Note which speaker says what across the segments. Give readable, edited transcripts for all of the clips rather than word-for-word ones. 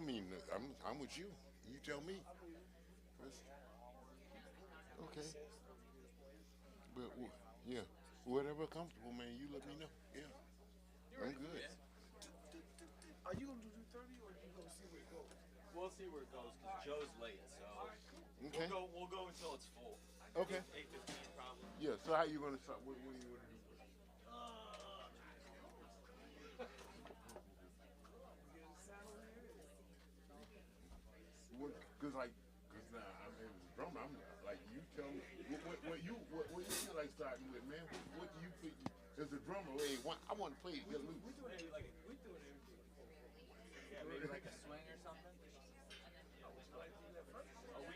Speaker 1: mean, I'm with you. You tell me. Okay. But yeah, whatever comfortable, man. You let me know. Yeah, I'm good.
Speaker 2: Are you gonna do 3:30 or you gonna see where it goes?
Speaker 3: We'll see where it goes because Joe's late, so
Speaker 1: Okay.
Speaker 3: we'll go until it's full.
Speaker 1: Okay.
Speaker 3: 8:15 probably.
Speaker 1: Yeah. So how you gonna start? What do you want to do? Cause like, cause now I'm as a drummer. I'm like you tell me what you feel like starting with, man. What do you feel as a drummer? Hey, I want to play to get loose.
Speaker 3: Yeah, maybe like a swing or something. Oh,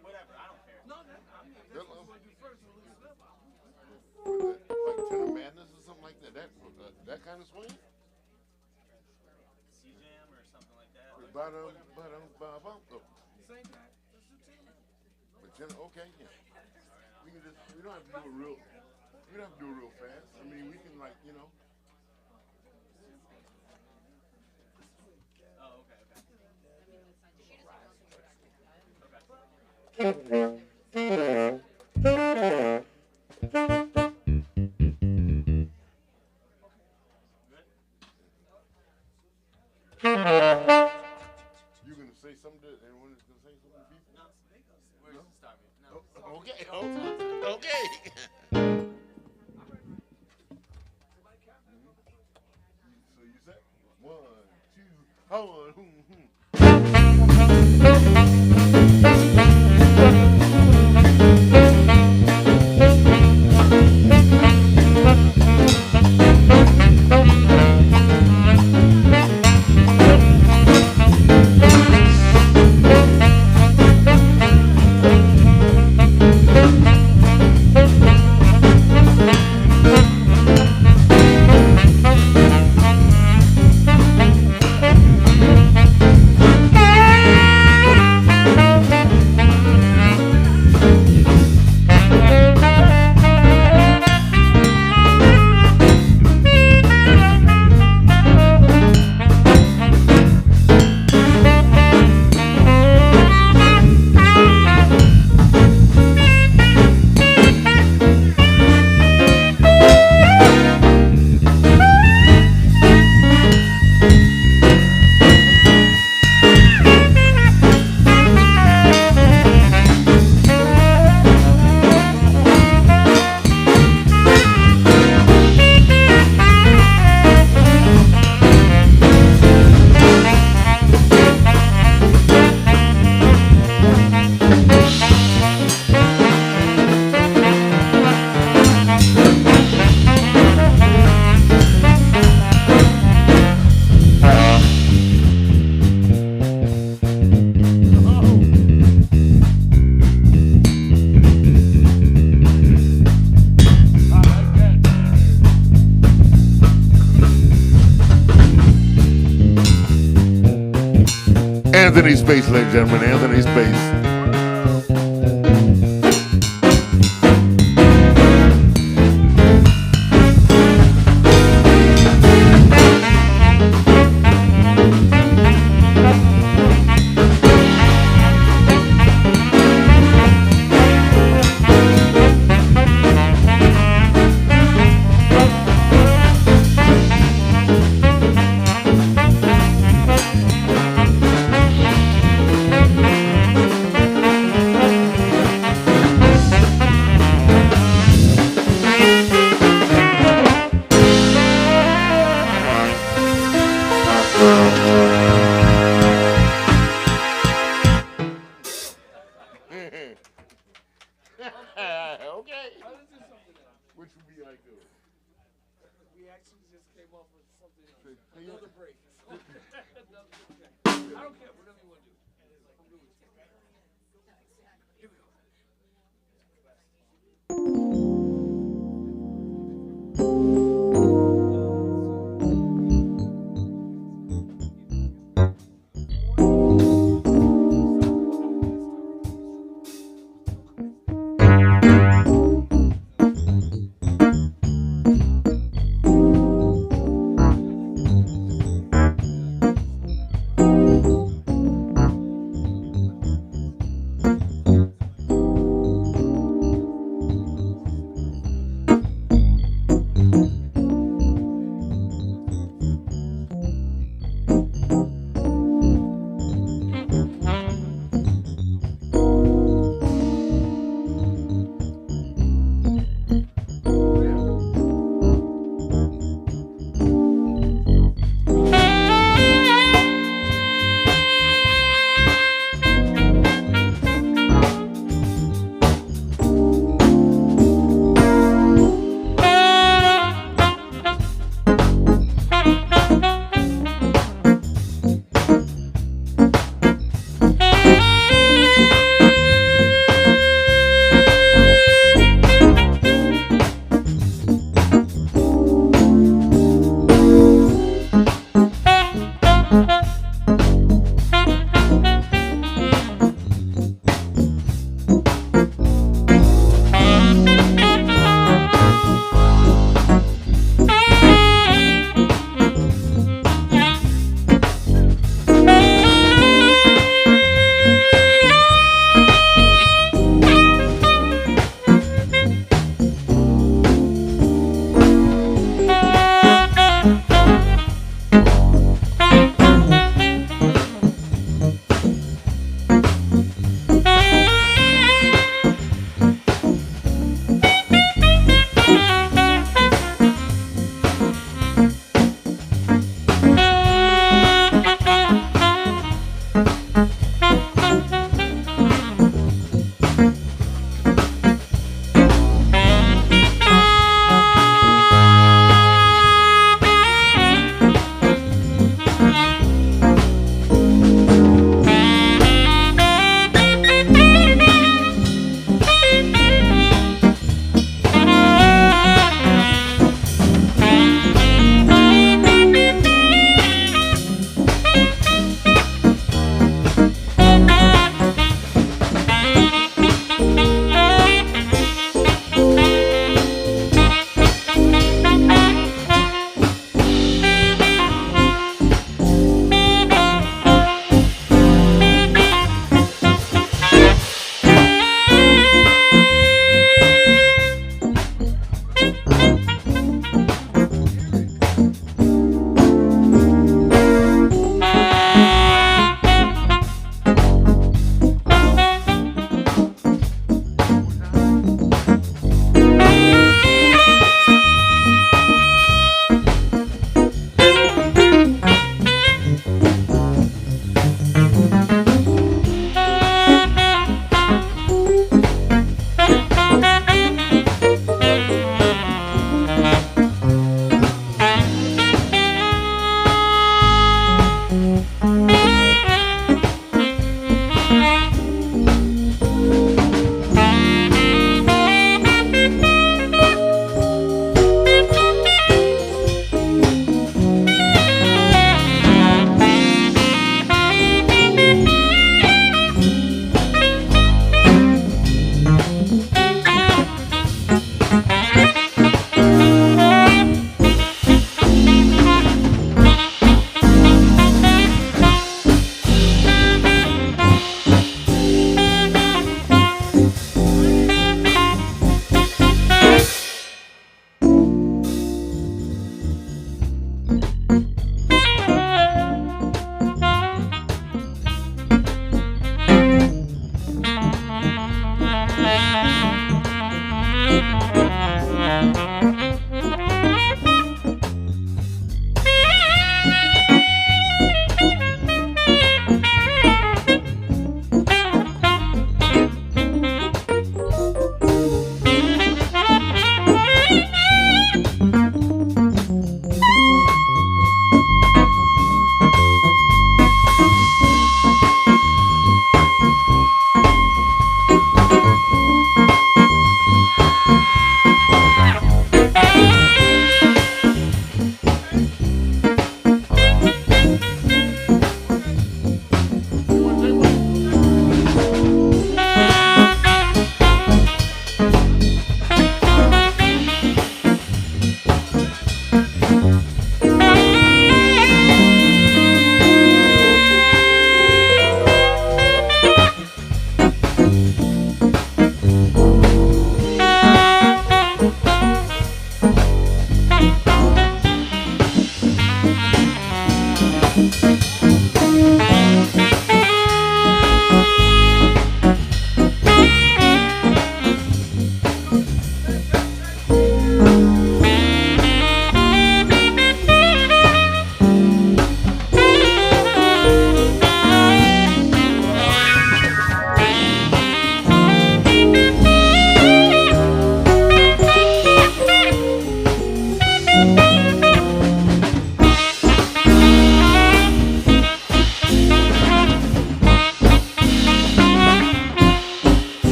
Speaker 3: whatever. I don't care.
Speaker 2: No, I mean that's what you want to do first. So loosen up.
Speaker 1: Like Tenor Madness or something like that. That kind of swing.
Speaker 3: C jam or something like that.
Speaker 1: Ba-dum, ba-dum, ba-bum. Oh,
Speaker 2: Same guy. Let's do 10 minutes.
Speaker 1: but Tenor, okay, yeah. We don't have to do it real. We don't have to do it real fast. I mean, we can like, you know.
Speaker 3: Oh, okay, okay.
Speaker 1: You gonna say something to everyone is gonna say something to people?
Speaker 3: No, where's the start me? No.
Speaker 1: Okay, okay. So you said 1, 2, hold Anthony Space, ladies and gentlemen, Anthony Space.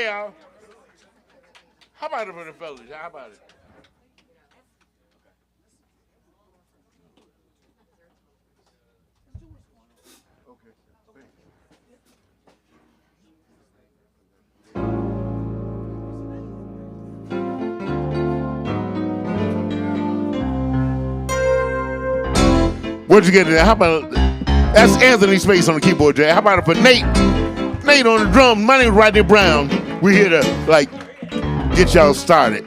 Speaker 1: Okay, y'all. How about it for the fellas? How about it? Okay. Thank you. What'd you get there? How about that's Anthony's face on the keyboard, Jay? How about it for Nate? Nate on the drums. My name's Rodney Brown. We're here to get y'all started.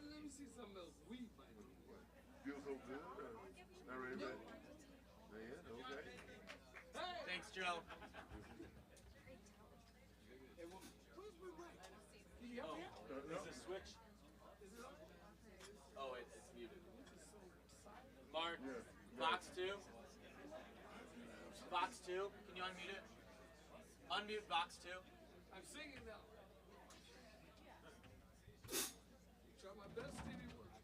Speaker 2: let me see something else. Weed might be.
Speaker 1: Feel so good? Not ready, man? Not yet? Okay.
Speaker 3: Thanks, Joe.
Speaker 2: Where's my mic? Can you help me out?
Speaker 3: Is the switch? Oh, it's muted. Mark, box 2. Box 2. Can you unmute it? Unmute box 2.
Speaker 2: I'm singing now. Try my best, Stevie Wonder.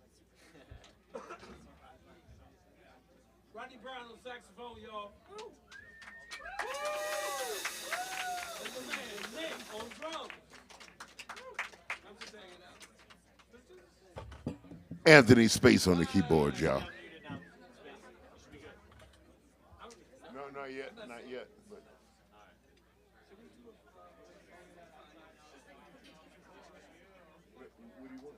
Speaker 2: Rodney Brown on saxophone, y'all. Woo! And the man, Nick, on drums. I'm just hanging out.
Speaker 1: Anthony Space on the keyboard, y'all.
Speaker 3: Unmuted now. Space. You should be good.
Speaker 1: No, not yet. Not yet. But what do you want?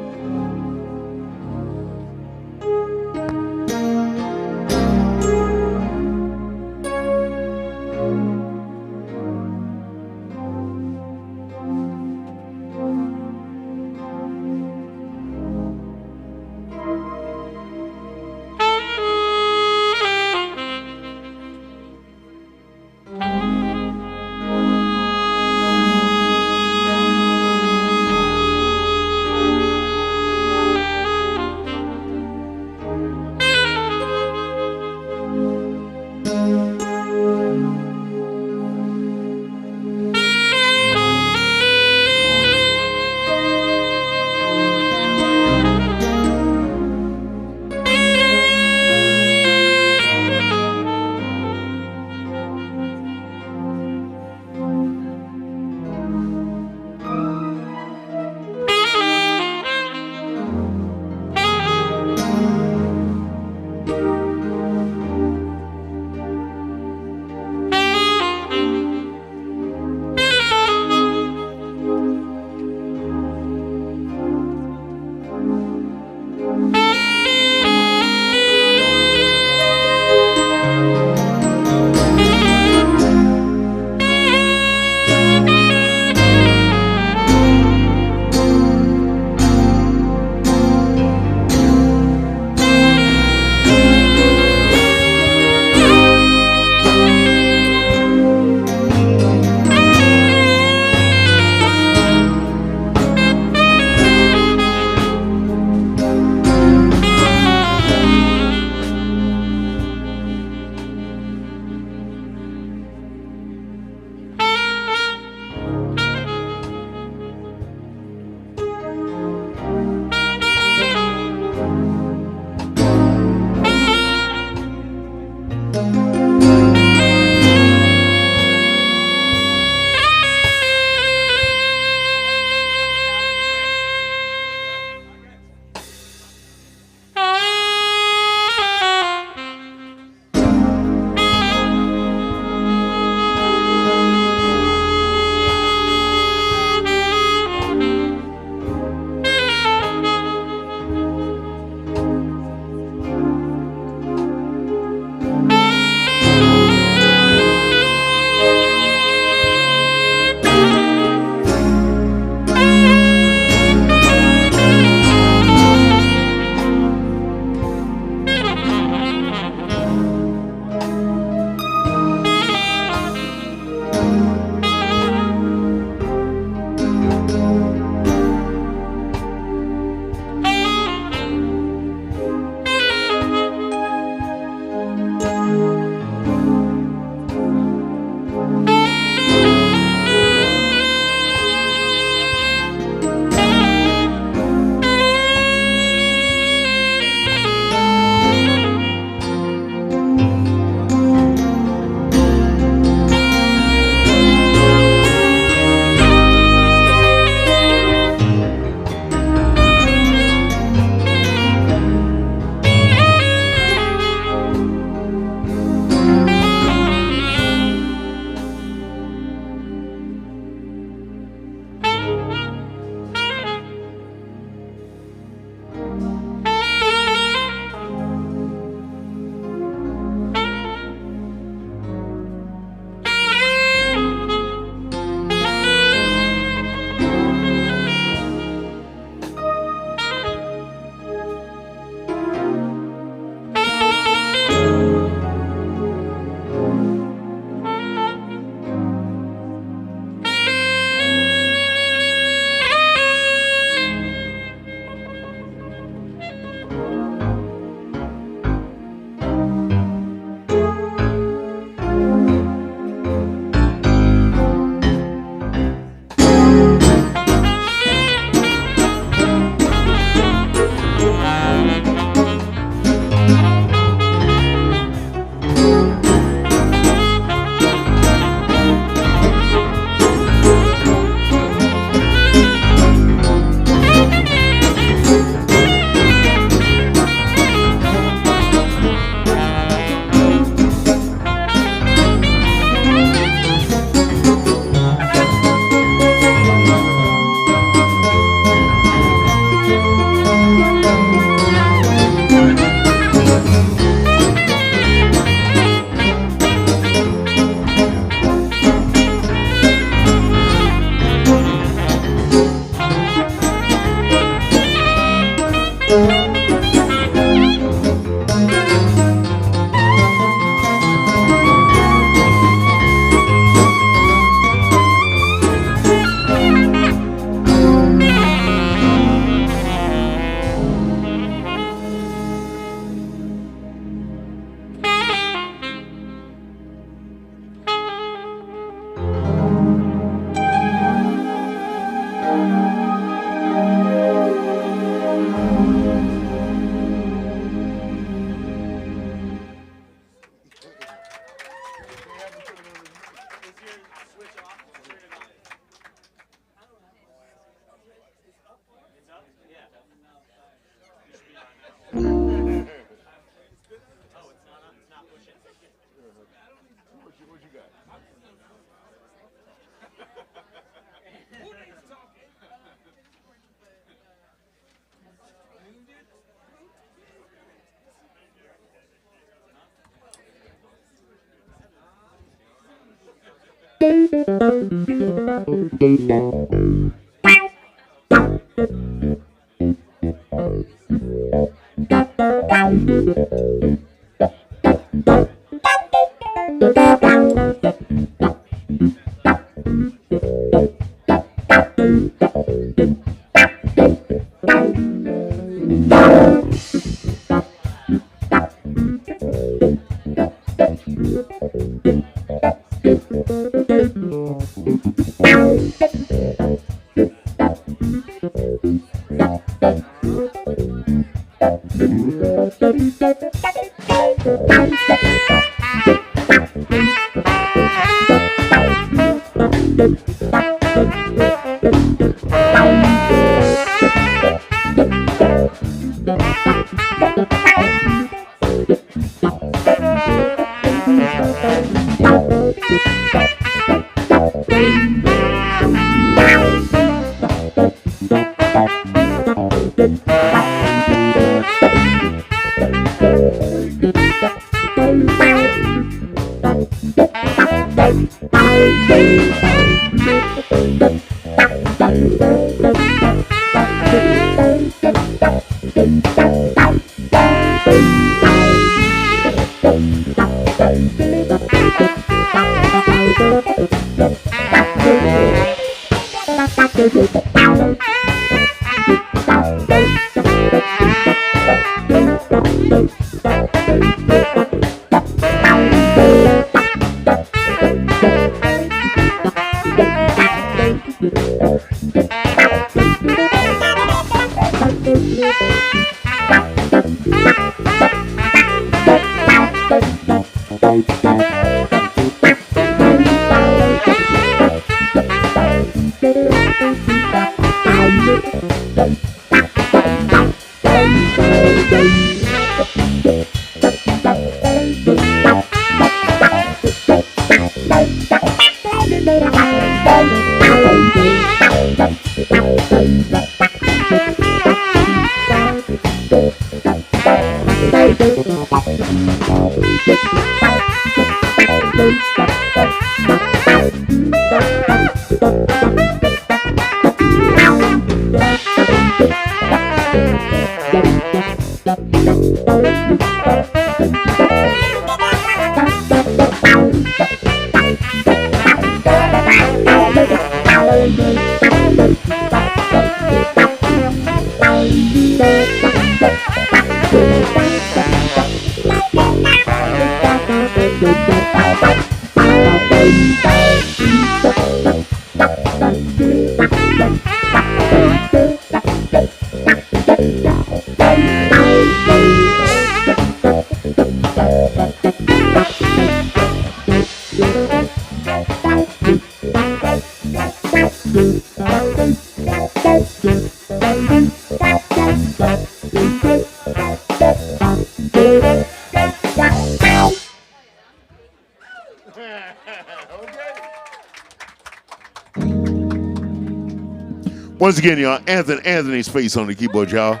Speaker 1: Once again, y'all, Anthony's face on the keyboard, y'all.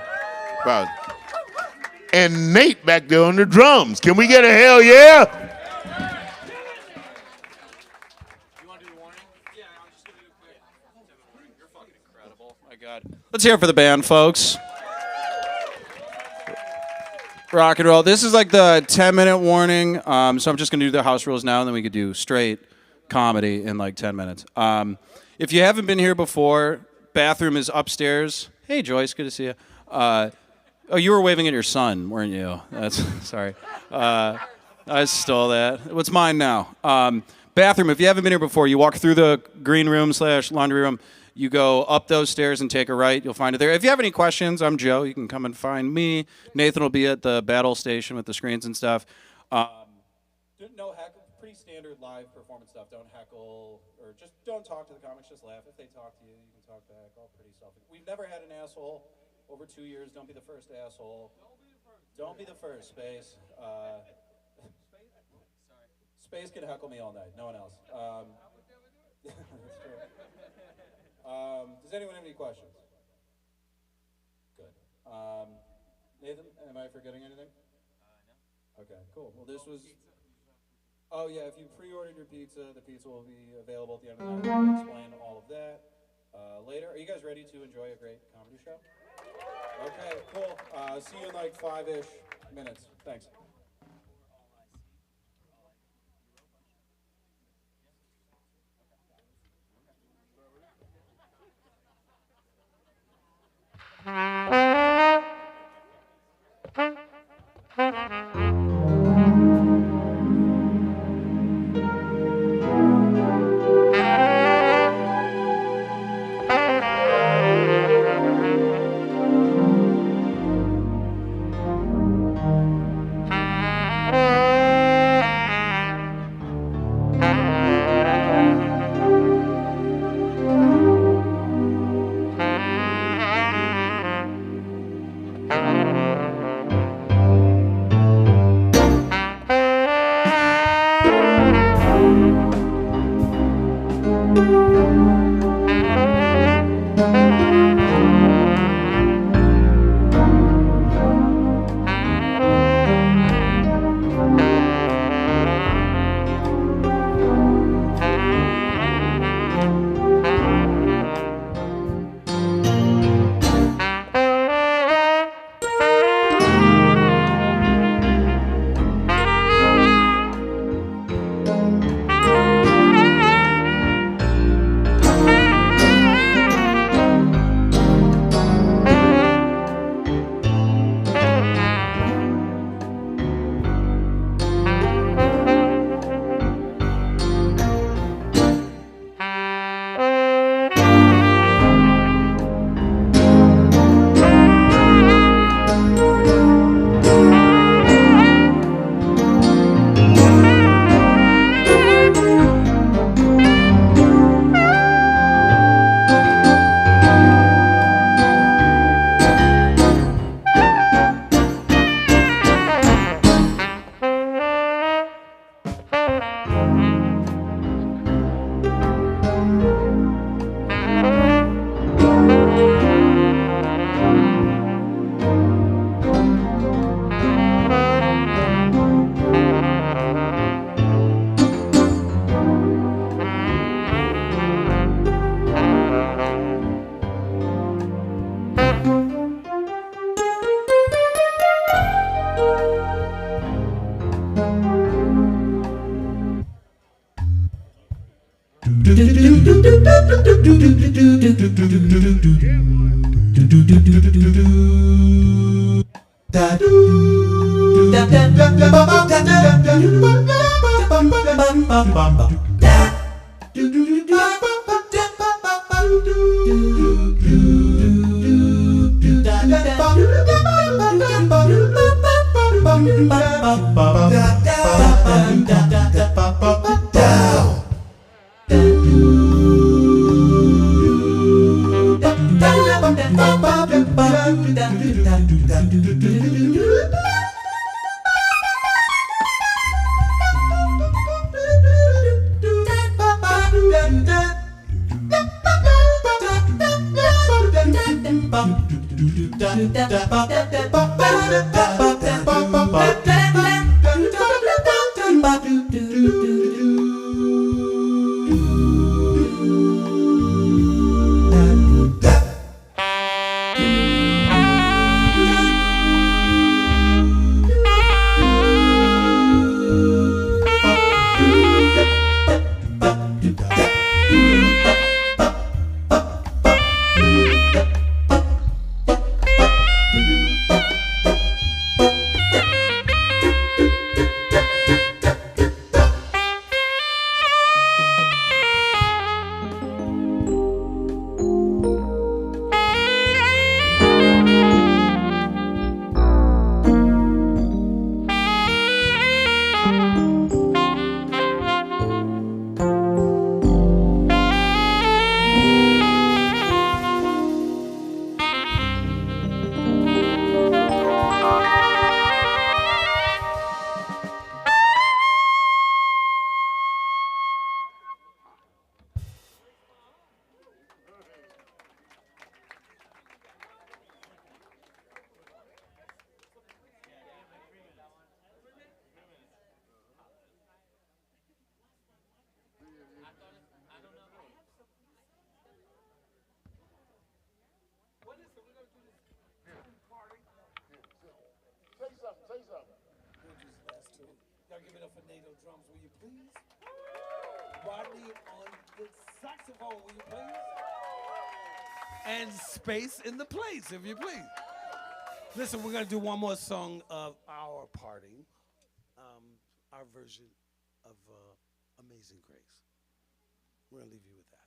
Speaker 1: Proud. And Nate back there on the drums. Can we get a hell yeah?
Speaker 3: You want to do the warning? Yeah, I'm just going to do a quick warning. You're fucking incredible. My God.
Speaker 4: Let's hear it for the band, folks. Rock and roll. This is like the 10-minute warning. So I'm just going to do the house rules now, and then we could do straight comedy in like 10 minutes. If you haven't been here before, bathroom is upstairs. Hey, Joyce, good to see you. Oh, you were waving at your son, weren't you? That's sorry. I stole that. What's mine now? Bathroom. If you haven't been here before, you walk through the green room / laundry room. You go up those stairs and take a right. You'll find it there. If you have any questions, I'm Joe. You can come and find me. Nathan will be at the battle station with the screens and stuff. No heckle. Pretty standard live performance stuff. Don't heckle or just don't talk to the comics. Just laugh. If they talk to you, you can talk back. All pretty self. We've never had an asshole over 2 years. Don't be the first asshole. Don't be the first. Space. Space can heckle me all night. No one else. That's true. Does anyone have any questions? Good. Nathan, am I forgetting anything? No. Okay, cool. Well, this was. Oh yeah, if you pre-ordered your pizza, the pizza will be available at the end of the night. I'll explain all of that later. Are you guys ready to enjoy a great comedy show? Okay, cool. See you in like 5-ish minutes. Thanks.
Speaker 2: Y'all give it up for Nate on drums, will you please? Rodney on the saxophone, will you please? And space in the place, if you please. Listen, we're gonna do one more song of our parting, our version of Amazing Grace. We're gonna leave you with that.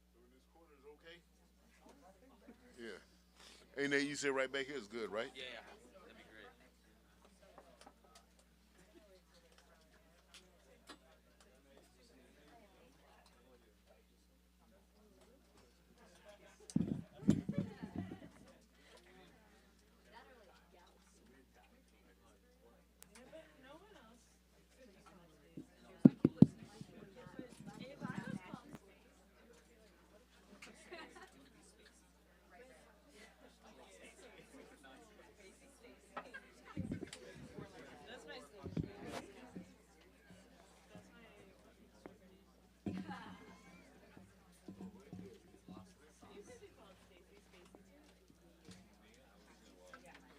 Speaker 1: So in this corner is okay? Hey, Nate, you sit right back here. It's good, right?
Speaker 3: Yeah, yeah. That'd be great.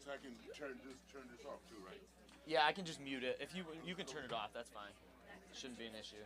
Speaker 1: So I can turn this off too, right?
Speaker 3: Yeah, I can just mute it. If you can turn it off, that's fine. Shouldn't be an issue.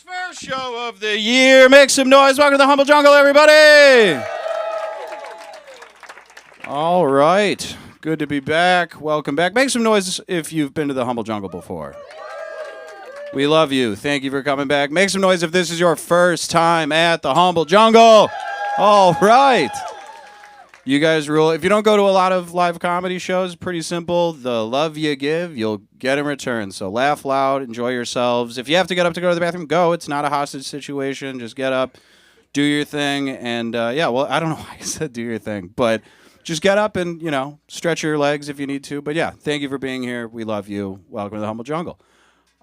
Speaker 4: First show of the year. Make some noise. Welcome to the Humble Jungle, everybody. All right. Good to be back. Welcome back. Make some noise if you've been to the Humble Jungle before. We love you. Thank you for coming back. Make some noise if this is your first time at the Humble Jungle. All right. You guys rule. If you don't go to a lot of live comedy shows, pretty simple. The love you give, you'll get in return. So laugh loud, enjoy yourselves. If you have to get up to go to the bathroom, go. It's not a hostage situation. Just get up, do your thing. And yeah, well, I don't know why I said do your thing, but just get up and, stretch your legs if you need to. But yeah, thank you for being here. We love you. Welcome to the Humble Jungle.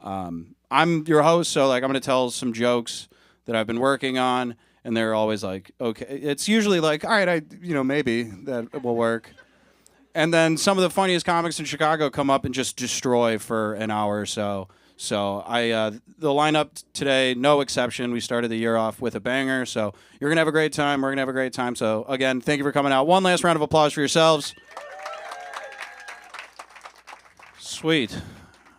Speaker 4: I'm your host, so I'm going to tell some jokes that I've been working on. And they're always like, okay. It's usually like, all right, maybe that will work. And then some of the funniest comics in Chicago come up and just destroy for an hour or so. So the lineup today, no exception. We started the year off with a banger. So you're going to have a great time. We're going to have a great time. So again, thank you for coming out. One last round of applause for yourselves. Sweet.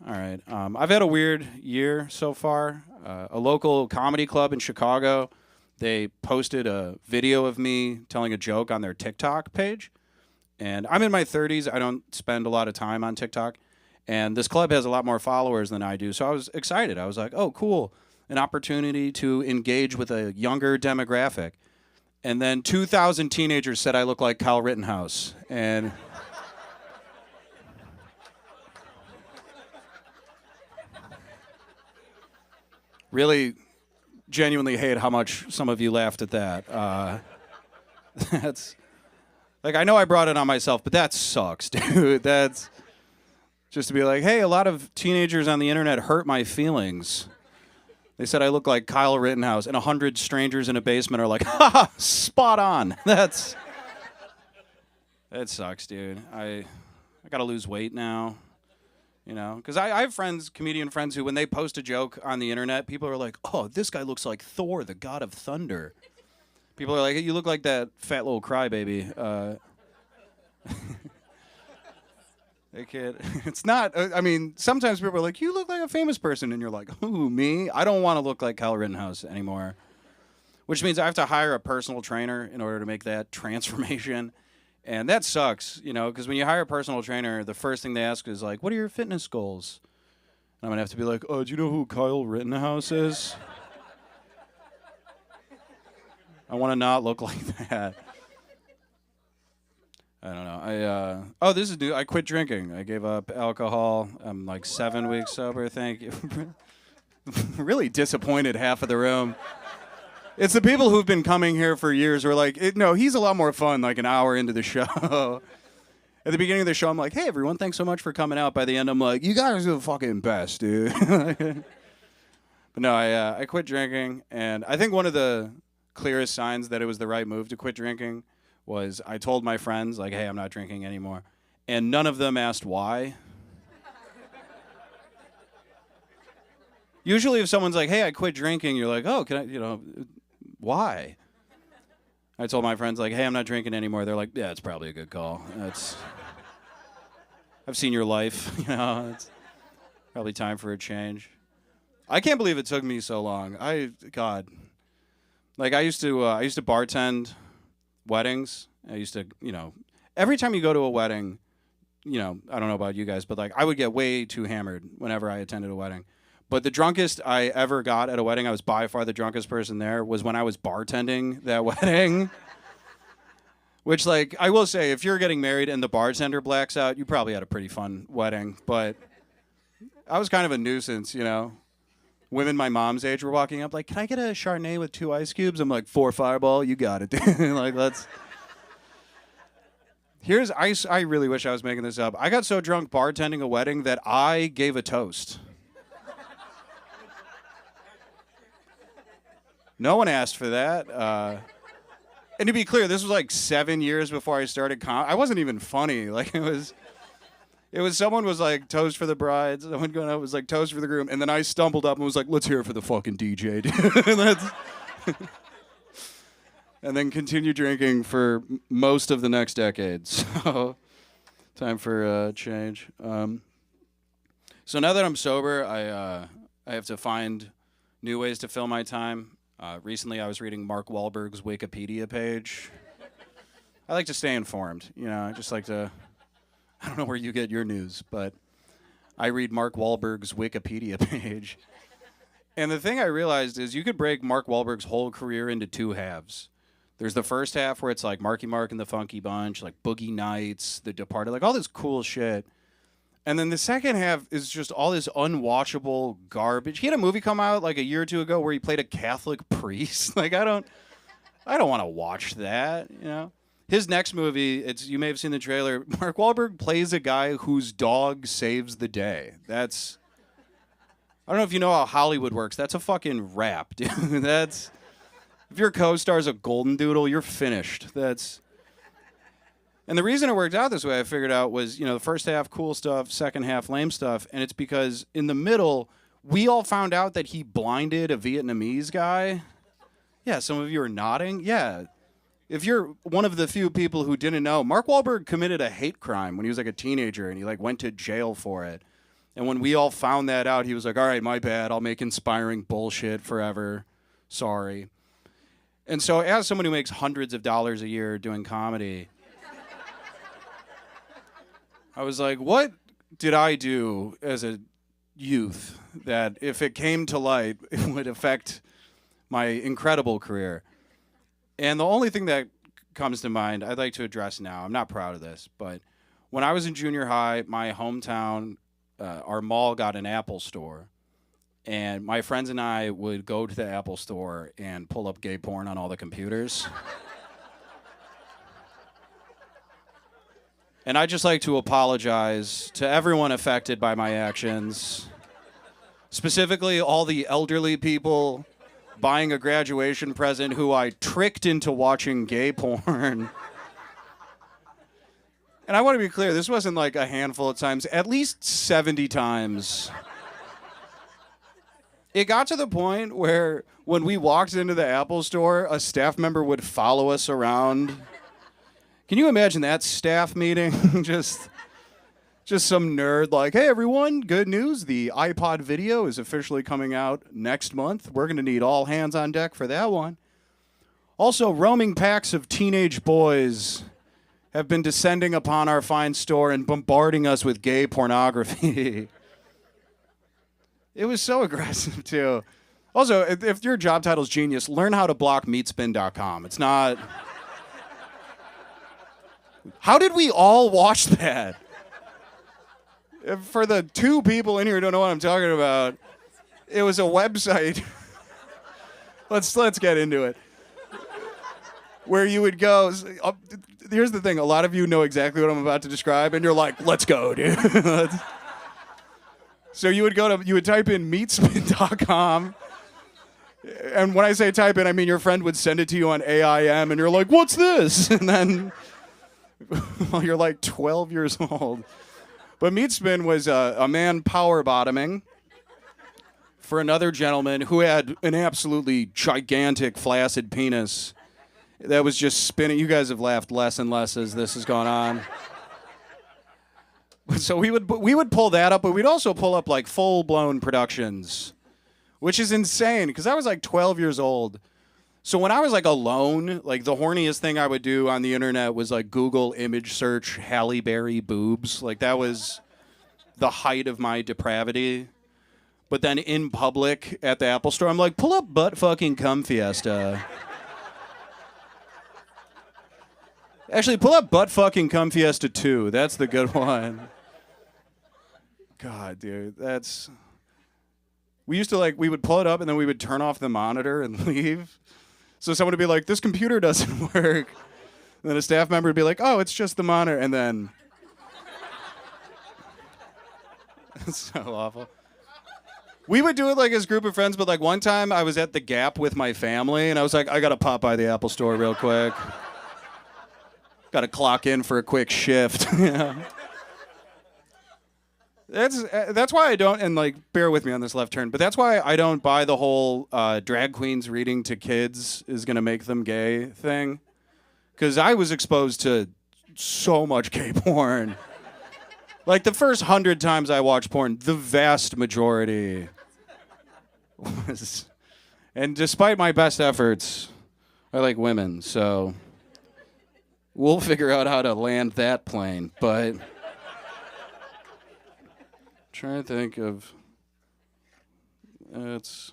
Speaker 4: All right. I've had a weird year so far. A local comedy club in Chicago, they posted a video of me telling a joke on their TikTok page. And I'm in my 30s. I don't spend a lot of time on TikTok. And this club has a lot more followers than I do. So I was excited. I was like, oh, cool. An opportunity to engage with a younger demographic. And then 2,000 teenagers said I look like Kyle Rittenhouse. And really genuinely hate how much some of you laughed at that. That's I know I brought it on myself, but that sucks, dude. That's just to be like, hey, a lot of teenagers on the internet hurt my feelings. They said I look like Kyle Rittenhouse, and 100 strangers in a basement are like, ha, spot on. That sucks, dude. I gotta lose weight now. Because I have comedian friends who, when they post a joke on the internet, people are like, oh, this guy looks like Thor, the god of thunder. People are like, you look like that fat little crybaby. It's not, sometimes people are like, you look like a famous person, and you're like, ooh, me? I don't want to look like Kyle Rittenhouse anymore. Which means I have to hire a personal trainer in order to make that transformation. And that sucks, because when you hire a personal trainer, the first thing they ask is like, what are your fitness goals? And I'm going to have to be like, oh, do you know who Kyle Rittenhouse is? I want to not look like that. I don't know. This is new. I quit drinking. I gave up alcohol. I'm 7 weeks sober. Thank you. Really disappointed half of the room. It's the people who've been coming here for years who are like, no, he's a lot more fun an hour into the show. At the beginning of the show, I'm like, hey, everyone, thanks so much for coming out. By the end, I'm like, you guys are the fucking best, dude. But no, I quit drinking. And I think one of the clearest signs that it was the right move to quit drinking was I told my friends, hey, I'm not drinking anymore. And none of them asked why. Usually if someone's like, hey, I quit drinking, you're like, oh, can I, why? I told my friends, like, hey, I'm not drinking anymore. They're like, yeah, it's probably a good call. I've seen your life, it's probably time for a change. I can't believe it took me so long. God. Like, I used to bartend weddings. I used to, every time you go to a wedding, I don't know about you guys, but like I would get way too hammered whenever I attended a wedding. But the drunkest I ever got at a wedding, I was by far the drunkest person there, was when I was bartending that wedding. Which, like, I will say, if you're getting married and the bartender blacks out, you probably had a pretty fun wedding. But I was kind of a nuisance, Women my mom's age were walking up like, can I get a Chardonnay with 2 ice cubes? I'm like, 4 Fireball, you got it. Like, let's... I really wish I was making this up. I got so drunk bartending a wedding that I gave a toast. No one asked for that. And to be clear, this was like 7 years before I started I wasn't even funny. Like, it was someone was like, toast for the bride. Someone going up was like, toast for the groom. And then I stumbled up and was like, let's hear it for the fucking DJ, dude. And then continue drinking for most of the next decade. So, time for change. So now that I'm sober, I have to find new ways to fill my time. Recently, I was reading Mark Wahlberg's Wikipedia page. I like to stay informed. I just like to... I don't know where you get your news, but I read Mark Wahlberg's Wikipedia page. And the thing I realized is you could break Mark Wahlberg's whole career into 2 halves. There's the first half where it's like Marky Mark and the Funky Bunch, like Boogie Nights, The Departed, like all this cool shit. And then the second half is just all this unwatchable garbage. He had a movie come out like a year or 2 ago where he played a Catholic priest. Like, I don't want to watch that, His next movie, you may have seen the trailer, Mark Wahlberg plays a guy whose dog saves the day. I don't know if you know how Hollywood works. That's a fucking rap, dude. If your co-star's a golden doodle, you're finished. And the reason it worked out this way, I figured out, was, the first half, cool stuff, second half, lame stuff. And it's because in the middle, we all found out that he blinded a Vietnamese guy. Yeah, some of you are nodding. Yeah. If you're one of the few people who didn't know, Mark Wahlberg committed a hate crime when he was like a teenager, and he like went to jail for it. And when we all found that out, he was like, all right, my bad. I'll make inspiring bullshit forever. Sorry. And so as someone who makes hundreds of dollars a year doing comedy, I was like, what did I do as a youth that if it came to light, it would affect my incredible career? And the only thing that comes to mind I'd like to address now, I'm not proud of this, but when I was in junior high, my hometown, our mall got an Apple store. And my friends and I would go to the Apple store and pull up gay porn on all the computers. And I'd just like to apologize to everyone affected by my actions, specifically all the elderly people buying a graduation present who I tricked into watching gay porn. And I want to be clear, this wasn't like a handful of times, at least 70 times. It got to the point where when we walked into the Apple store, a staff member would follow us around. Can you imagine that staff meeting? just some nerd like, hey, everyone, good news. The iPod video is officially coming out next month. We're going to need all hands on deck for that one. Also, roaming packs of teenage boys have been descending upon our fine store and bombarding us with gay pornography. It was so aggressive, too. Also, if your job title's genius, learn how to block meatspin.com. It's not... How did we all watch that? For the 2 people in here who don't know what I'm talking about, it was a website. Let's get into it. Where you would go... Here's the thing. A lot of you know exactly what I'm about to describe, and you're like, let's go, dude. So you would type in meatspin.com, and when I say type in, I mean your friend would send it to you on AIM, and you're like, what's this? And then, well, you're like 12 years old. But Meatspin was a man power bottoming for another gentleman who had an absolutely gigantic flaccid penis that was just spinning. You guys have laughed less and less as this has gone on. So we would pull that up, but we'd also pull up like full-blown productions, which is insane because I was like 12 years old. So when I was like alone, like the horniest thing I would do on the internet was like Google image search Halle Berry boobs. Like that was the height of my depravity. But then in public at the Apple Store, I'm like, pull up butt fucking cum fiesta. Actually, pull up butt fucking cum fiesta 2. That's the good one. God, dude, that's... We used to like, we would pull it up and then we would turn off the monitor and leave. So someone would be like, this computer doesn't work. And then a staff member would be like, oh, it's just the monitor. And then... It's so awful. We would do it like as a group of friends, but like one time I was at the Gap with my family and I was like, I gotta pop by the Apple Store real quick. Gotta clock in for a quick shift. Yeah. That's why I don't, and like bear with me on this left turn, but that's why I don't buy the whole drag queens reading to kids is gonna make them gay thing. Because I was exposed to so much gay porn. Like the first 100 times I watched porn, the vast majority was, and despite my best efforts, I like women, so we'll figure out how to land that plane, but trying to think of it's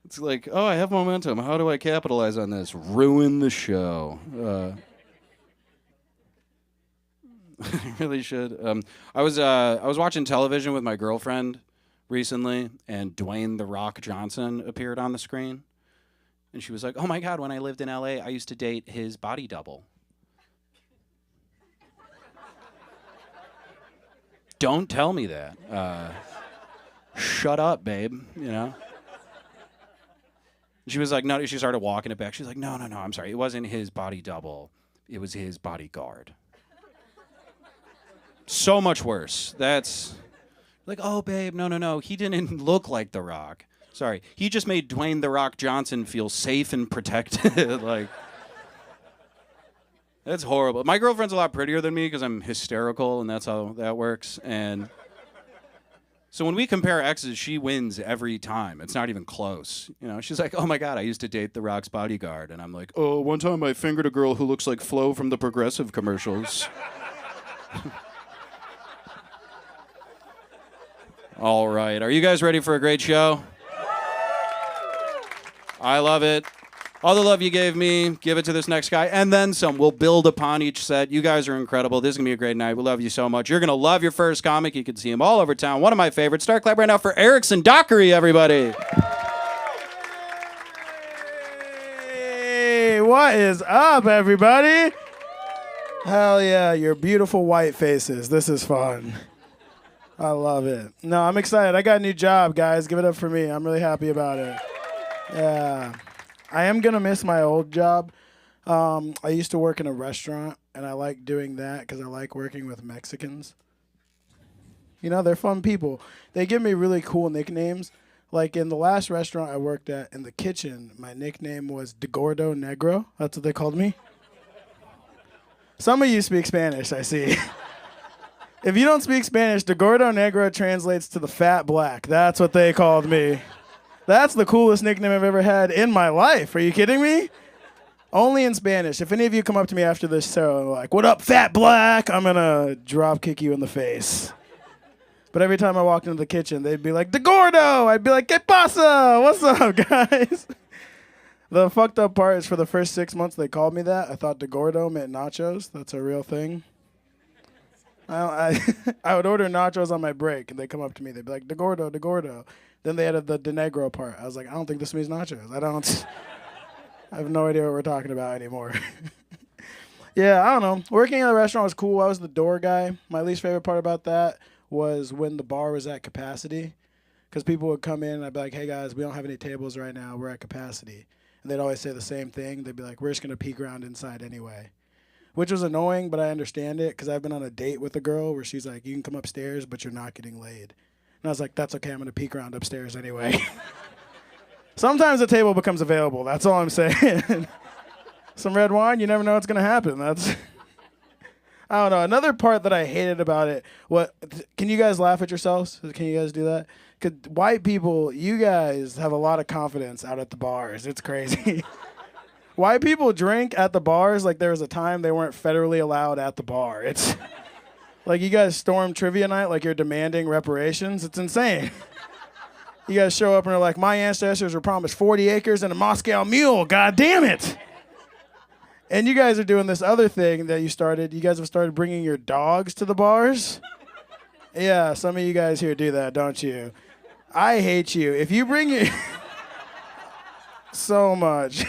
Speaker 4: it's like, oh, I have momentum. How do I capitalize on this? Ruin the show. I really should. I was watching television with my girlfriend recently, and Dwayne "The Rock" Johnson appeared on the screen, and she was like, "Oh my God! When I lived in LA, I used to date his body double." Don't tell me that. Shut up, babe. You know. She was like, no. She started walking it back. She's like, no. I'm sorry. It wasn't his body double. It was his bodyguard. So much worse. That's like, oh, babe, no. He didn't look like The Rock. Sorry. He just made Dwayne "The Rock" Johnson feel safe and protected. Like, that's horrible. My girlfriend's a lot prettier than me because I'm hysterical, and that's how that works. And so when we compare exes, she wins every time. It's not even close. You know, she's like, oh, my God, I used to date The Rock's bodyguard. And I'm like, oh, one time I fingered a girl who looks like Flo from the Progressive commercials. All right. Are you guys ready for a great show? I love it. All the love you gave me, give it to this next guy, and then some. We'll build upon each set. You guys are incredible. This is going to be a great night. We love you so much. You're going to love your first comic. You can see him all over town. One of my favorites. Start clap right now for Erickson Dockery, everybody.
Speaker 5: Hey, what is up, everybody? Hell yeah, your beautiful white faces. This is fun. I love it. No, I'm excited. I got a new job, guys. Give it up for me. I'm really happy about it. Yeah. I am going to miss my old job. I used to work in a restaurant, and I like doing that because I like working with Mexicans. You know, they're fun people. They give me really cool nicknames. Like in the last restaurant I worked at, in the kitchen, my nickname was De Gordo Negro. That's what they called me. Some of you speak Spanish, I see. If you don't speak Spanish, De Gordo Negro translates to the fat black. That's what they called me. That's the coolest nickname I've ever had in my life. Are you kidding me? Only in Spanish. If any of you come up to me after this show and like, what up, fat black? I'm going to drop kick you in the face. But every time I walked into the kitchen, they'd be like, De Gordo! I'd be like, ¿Qué pasa? What's up, guys? The fucked up part is for the first 6 months they called me that. I thought De Gordo meant nachos. That's a real thing. I would order nachos on my break, and they'd come up to me. They'd be like, De Gordo, De Gordo. Then they added the De Negro part. I was like, I don't think this means nachos. I have no idea what we're talking about anymore. Yeah, I don't know. Working at a restaurant was cool. I was the door guy. My least favorite part about that was when the bar was at capacity. Because people would come in, and I'd be like, hey, guys, we don't have any tables right now. We're at capacity. And they'd always say the same thing. They'd be like, we're just going to peek around inside anyway. Which was annoying, but I understand it because I've been on a date with a girl where she's like, you can come upstairs, but you're not getting laid. I was like, that's okay, I'm gonna peek around upstairs anyway. Sometimes the table becomes available, that's all I'm saying. Some red wine, you never know what's gonna happen. That's, I don't know. Another part that I hated about it, can you guys laugh at yourselves? Can you guys do that? 'Cause white people, you guys have a lot of confidence out at the bars. It's crazy. White people drink at the bars like there was a time they weren't federally allowed at the bar. It's like you guys storm trivia night like you're demanding reparations. It's insane. You guys show up and are like, my ancestors were promised 40 acres and a Moscow mule. God damn it. And you guys are doing this other thing that you started. You guys have started bringing your dogs to the bars. Yeah, some of you guys here do that, don't you? I hate you. If you bring your... so much.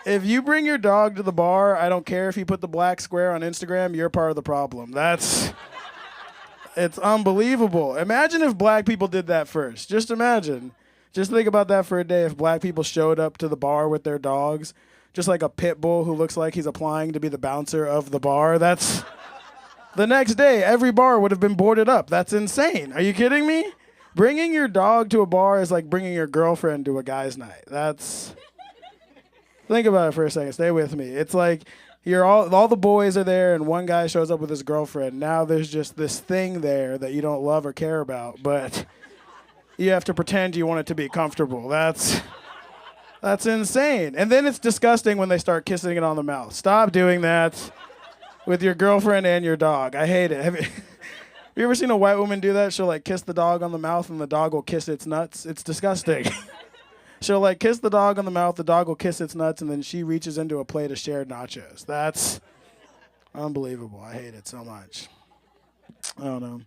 Speaker 5: If you bring your dog to the bar, I don't care if you put the black square on Instagram, you're part of the problem. It's unbelievable. Imagine if black people did that first. Just imagine. Just think about that for a day. If black people showed up to the bar with their dogs, just like a pit bull who looks like he's applying to be the bouncer of the bar, that's... The next day, every bar would have been boarded up. That's insane. Are you kidding me? Bringing your dog to a bar is like bringing your girlfriend to a guy's night. That's... Think about it for a second. Stay with me. It's like you're all the boys are there and one guy shows up with his girlfriend. Now there's just this thing there that you don't love or care about, but you have to pretend you want it to be comfortable. That's insane. And then it's disgusting when they start kissing it on the mouth. Stop doing that with your girlfriend and your dog. I hate it. Have you ever seen a white woman do that? She'll like kiss the dog on the mouth and the dog will kiss its nuts. It's disgusting. She'll like kiss the dog on the mouth, the dog will kiss its nuts, and then she reaches into a plate of shared nachos. That's unbelievable. I hate it so much. I don't know.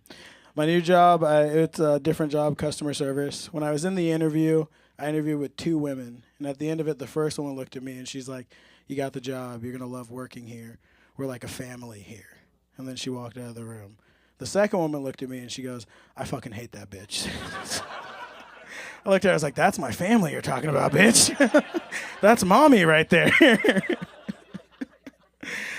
Speaker 5: My new job, it's a different job, customer service. When I was in the interview, I interviewed with 2 women. And at the end of it, the first one looked at me and she's like, you got the job. You're going to love working here. We're like a family here. And then she walked out of the room. The second woman looked at me and she goes, I fucking hate that bitch. I looked at her, I was like, that's my family you're talking about, bitch. That's mommy right there.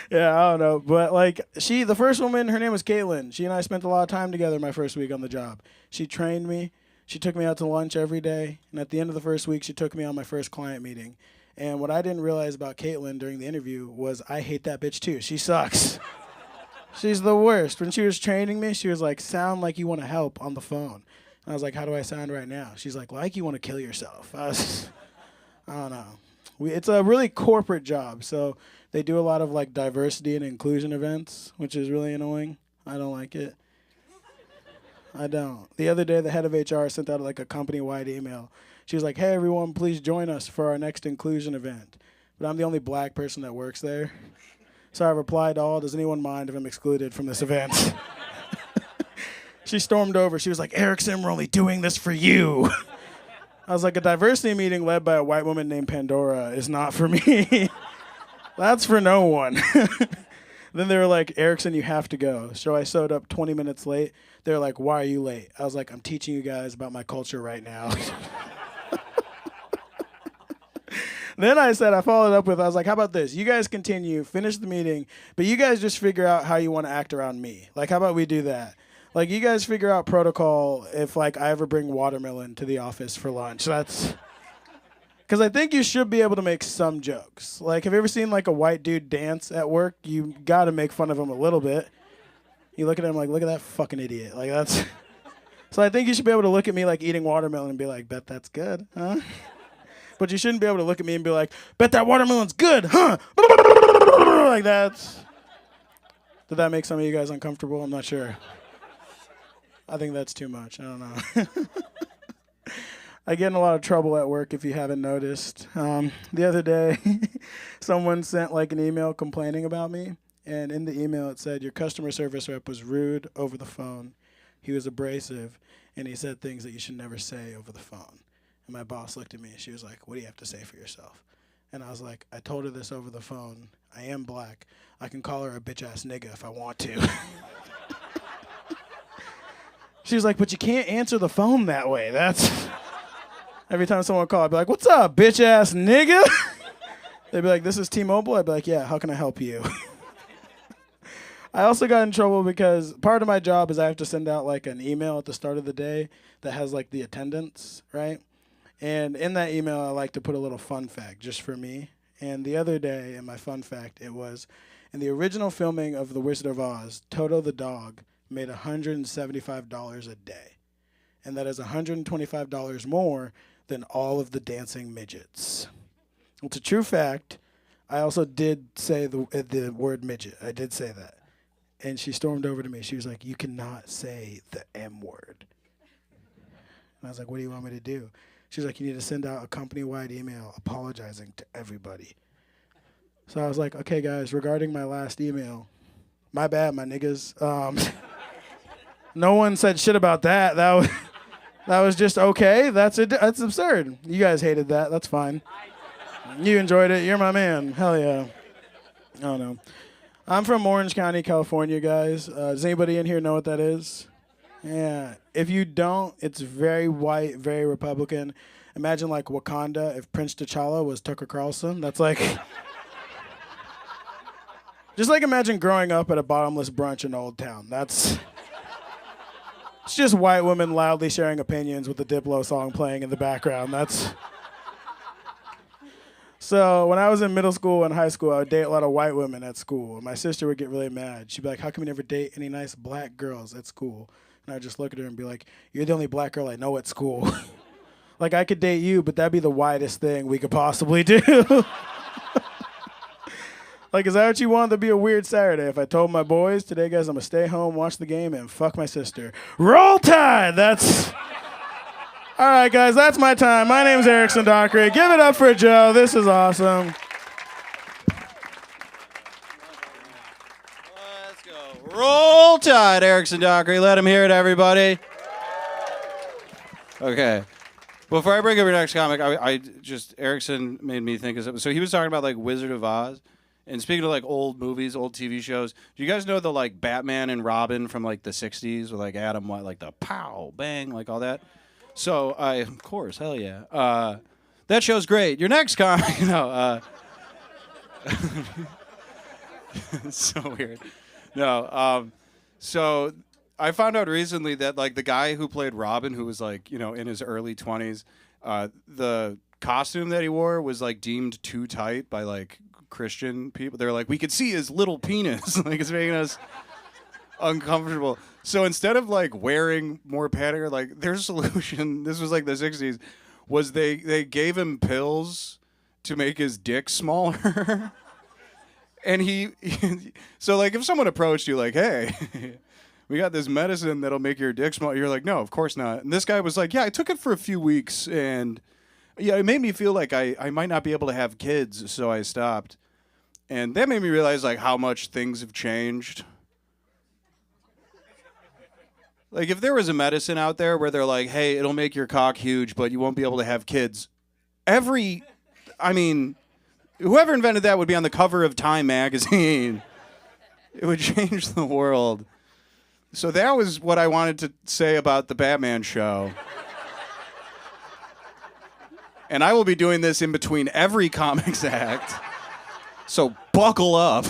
Speaker 5: Yeah, I don't know. But like the first woman, her name was Caitlin. She and I spent a lot of time together my first week on the job. She trained me. She took me out to lunch every day. And at the end of the first week, she took me on my first client meeting. And what I didn't realize about Caitlin during the interview was I hate that bitch too. She sucks. She's the worst. When she was training me, she was like, sound like you want to help on the phone. And I was like, how do I sound right now? She's like you want to kill yourself. I don't know. It's a really corporate job. So they do a lot of like diversity and inclusion events, which is really annoying. I don't like it. I don't. The other day, the head of HR sent out like a company-wide email. She was like, hey, everyone, please join us for our next inclusion event. But I'm the only black person that works there. So I replied all, does anyone mind if I'm excluded from this event? She stormed over. She was like, Erickson, we're only doing this for you. I was like, a diversity meeting led by a white woman named Pandora is not for me. That's for no one. Then they were like, Erickson, you have to go. So I showed up 20 minutes late. They were like, why are you late? I was like, I'm teaching you guys about my culture right now. Then I followed up with, I was like, how about this? You guys continue, finish the meeting, but you guys just figure out how you want to act around me. Like, how about we do that? Like, you guys figure out protocol if, like, I ever bring watermelon to the office for lunch. That's... Because I think you should be able to make some jokes. Like, have you ever seen, like, a white dude dance at work? You got to make fun of him a little bit. You look at him like, look at that fucking idiot. Like, that's... So I think you should be able to look at me, like, eating watermelon and be like, bet that's good, huh? But you shouldn't be able to look at me and be like, bet that watermelon's good, huh? Like that. Did that make some of you guys uncomfortable? I'm not sure. I think that's too much. I don't know. I get in a lot of trouble at work if you haven't noticed. The other day, someone sent like an email complaining about me. And in the email it said, your customer service rep was rude over the phone. He was abrasive. And he said things that you should never say over the phone. And my boss looked at me and she was like, what do you have to say for yourself? And I was like, I told her this over the phone. I am black. I can call her a bitch-ass nigga if I want to. She was like, but you can't answer the phone that way. That's... Every time someone called, I'd be like, what's up, bitch-ass nigga? They'd be like, this is T-Mobile? I'd be like, yeah, how can I help you? I also got in trouble because part of my job is I have to send out like an email at the start of the day that has like the attendance, right? And in that email, I like to put a little fun fact just for me. And the other day, in my fun fact, it was in the original filming of The Wizard of Oz, Toto the dog made $175 a day. And that is $125 more than all of the dancing midgets. It's a true fact. I also did say the word midget. I did say that. And she stormed over to me. She was like, "You cannot say the M word." And I was like, "What do you want me to do?" She's like, "You need to send out a company-wide email apologizing to everybody." So I was like, "Okay, guys, regarding my last email, my bad, my niggas. No one said shit about that. That was just okay. That's absurd. You guys hated that. That's fine. You enjoyed it. You're my man. Hell yeah. I don't know. I'm from Orange County, California, guys. Does anybody in here know what that is? Yeah. If you don't, it's very white, very Republican. Imagine like Wakanda if Prince T'Challa was Tucker Carlson. That's like... Just like imagine growing up at a bottomless brunch in Old Town. It's just white women loudly sharing opinions with the Diplo song playing in the background. So when I was in middle school and high school, I would date a lot of white women at school. And my sister would get really mad. She'd be like, "How come you never date any nice black girls at school?" And I'd just look at her and be like, "You're the only black girl I know at school." Like, I could date you, but that'd be the widest thing we could possibly do. Like, is that what you want? That'd be a weird Saturday if I told my boys, "Today, guys, I'm going to stay home, watch the game, and fuck my sister." Roll Tide! That's... All right, guys, that's my time. My name's Erickson Dockery. Give it up for Joe. This is awesome.
Speaker 4: Let's go. Roll Tide, Erickson Dockery. Let him hear it, everybody. Okay. Before I bring up your next comic, Erickson made me think of something. So he was talking about, like, Wizard of Oz. And speaking of, like, old movies, old TV shows, do you guys know the, like, Batman and Robin from, like, the 60s with, like, Adam White, like, the pow, bang, like, all that? So, of course, hell yeah. That show's great. Your next comic, it's so weird. No, so I found out recently that, like, the guy who played Robin, who was, like, you know, in his early 20s, the costume that he wore was, like, deemed too tight by, like, Christian people. They're like, "We could see his little penis." Like, it's making us uncomfortable. So instead of like wearing more padding, or like their solution, this was like the 60s, was they gave him pills to make his dick smaller. And he so like if someone approached you like, "Hey, we got this medicine that'll make your dick smaller," you're like, "No, of course not." And this guy was like, "Yeah, I took it for a few weeks and yeah, it made me feel like I might not be able to have kids, so I stopped." And that made me realize like how much things have changed. Like, if there was a medicine out there where they're like, "Hey, it'll make your cock huge, but you won't be able to have kids," whoever invented that would be on the cover of Time magazine. It would change the world. So that was what I wanted to say about the Batman show. And I will be doing this in between every comics act. So buckle up.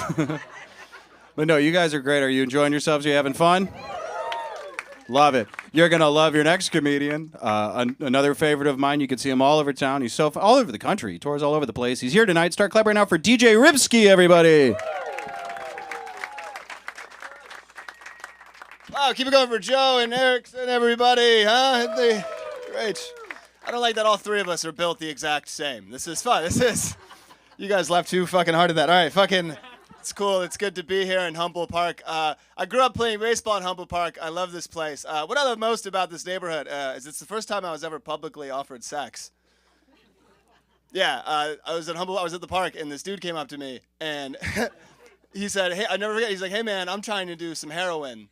Speaker 4: But no, you guys are great. Are you enjoying yourselves? Are you having fun? Love it. You're going to love your next comedian. Another favorite of mine. You can see him all over town. He's so all over the country. He tours all over the place. He's here tonight. Start clapping right now for DJ Ripsky, everybody.
Speaker 3: Wow, keep it going for Joe and Erickson, everybody, huh? Great. I don't like that all three of us are built the exact same. This is fun. You guys laughed too fucking hard at that. All right, it's cool. It's good to be here in Humboldt Park. I grew up playing baseball in Humboldt Park. I love this place. What I love most about this neighborhood is it's the first time I was ever publicly offered sex. Yeah, I was at the park, and this dude came up to me, and he said, "Hey," I never forget. He's like, "Hey, man, I'm trying to do some heroin."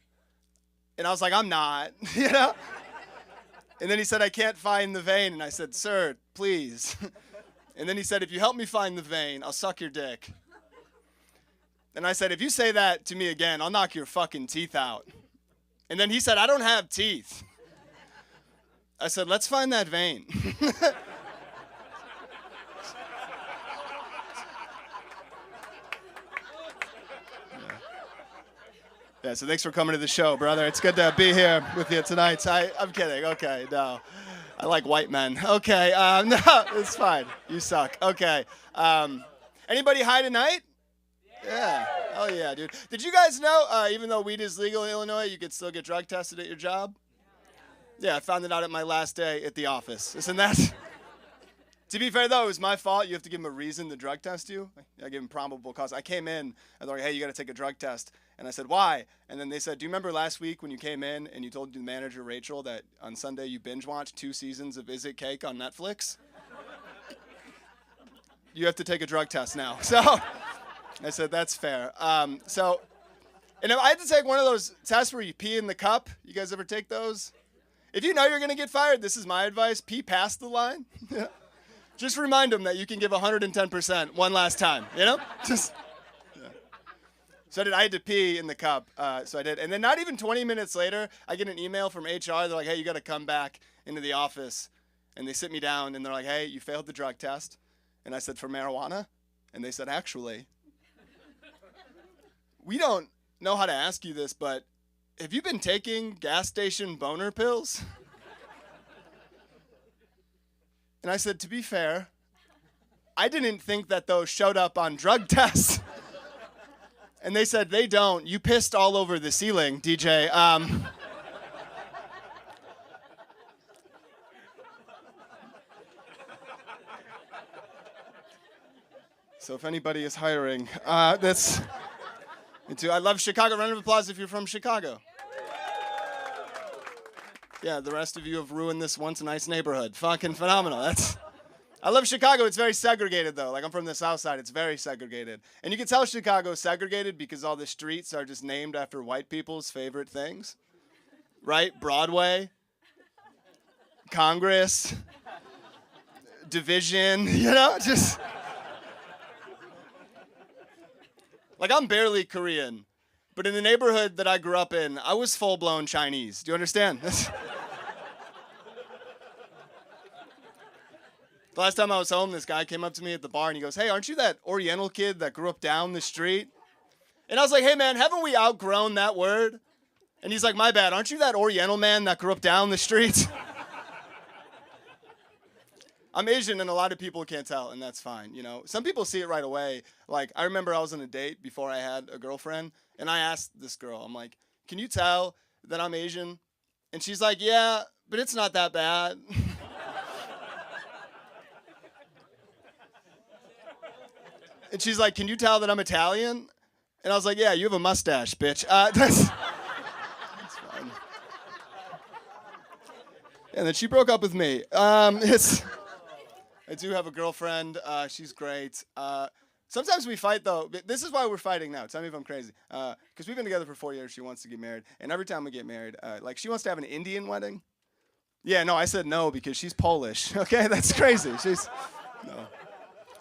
Speaker 3: And I was like, "I'm not," you know? And then he said, "I can't find the vein." And I said, "Sir, please." And then he said, "If you help me find the vein, I'll suck your dick." And I said, "If you say that to me again, I'll knock your fucking teeth out." And then he said, "I don't have teeth." I said, "Let's find that vein." Yeah, so thanks for coming to the show, brother. It's good to be here with you tonight. I'm kidding. Okay, no. I like white men. Okay, no, it's fine. You suck. Okay. Anybody high tonight? Yeah. Oh, yeah, dude. Did you guys know, even though weed is legal in Illinois, you could still get drug tested at your job? Yeah, I found it out at my last day at the office. Isn't that? To be fair, though, it was my fault. You have to give them a reason to drug test you. I gave them probable cause. I came in, and they're like, hey, you got to take a drug test. And I said, why? And then they said, do you remember last week when you came in and you told the manager, Rachel, that on Sunday you binge watched 2 seasons of Is It Cake on Netflix? You have to take a drug test now. So I said, that's fair. And I had to take one of those tests where you pee in the cup. You guys ever take those? If you know you're going to get fired, this is my advice. Pee past the line. Just remind them that you can give 110% one last time, you know? Just. Yeah. So I had to pee in the cup, so I did. And then not even 20 minutes later, I get an email from HR. They're like, hey, you got to come back into the office. And they sit me down, and they're like, hey, you failed the drug test. And I said, for marijuana? And they said, actually, we don't know how to ask you this, but have you been taking gas station boner pills? And I said, to be fair, I didn't think that those showed up on drug tests. And they said, they don't. You pissed all over the ceiling, DJ. So if anybody is hiring, that's... I love Chicago. Round of applause if you're from Chicago. Yeah, the rest of you have ruined this once nice neighborhood. Fucking phenomenal. I love Chicago. It's very segregated, though. Like, I'm from the South Side. It's very segregated. And you can tell Chicago's segregated because all the streets are just named after white people's favorite things. Right? Broadway. Congress. Division. You know? Just... Like, I'm barely Korean. But in the neighborhood that I grew up in, I was full-blown Chinese. Do you understand? The last time I was home, this guy came up to me at the bar and he goes, hey, aren't you that Oriental kid that grew up down the street? And I was like, hey, man, haven't we outgrown that word? And he's like, my bad, aren't you that Oriental man that grew up down the street? I'm Asian and a lot of people can't tell, and that's fine, you know. Some people see it right away. Like, I remember I was on a date before I had a girlfriend, and I asked this girl, I'm like, can you tell that I'm Asian? And she's like, yeah, but it's not that bad. And she's like, can you tell that I'm Italian? And I was like, yeah, you have a mustache, bitch. That's fine. And then she broke up with me. I do have a girlfriend. She's great. Sometimes we fight, though. This is why we're fighting now. Tell me if I'm crazy. Because we've been together for 4 years. She wants to get married. And every time we get married, like, she wants to have an Indian wedding. Yeah, no, I said no because she's Polish. Okay, that's crazy.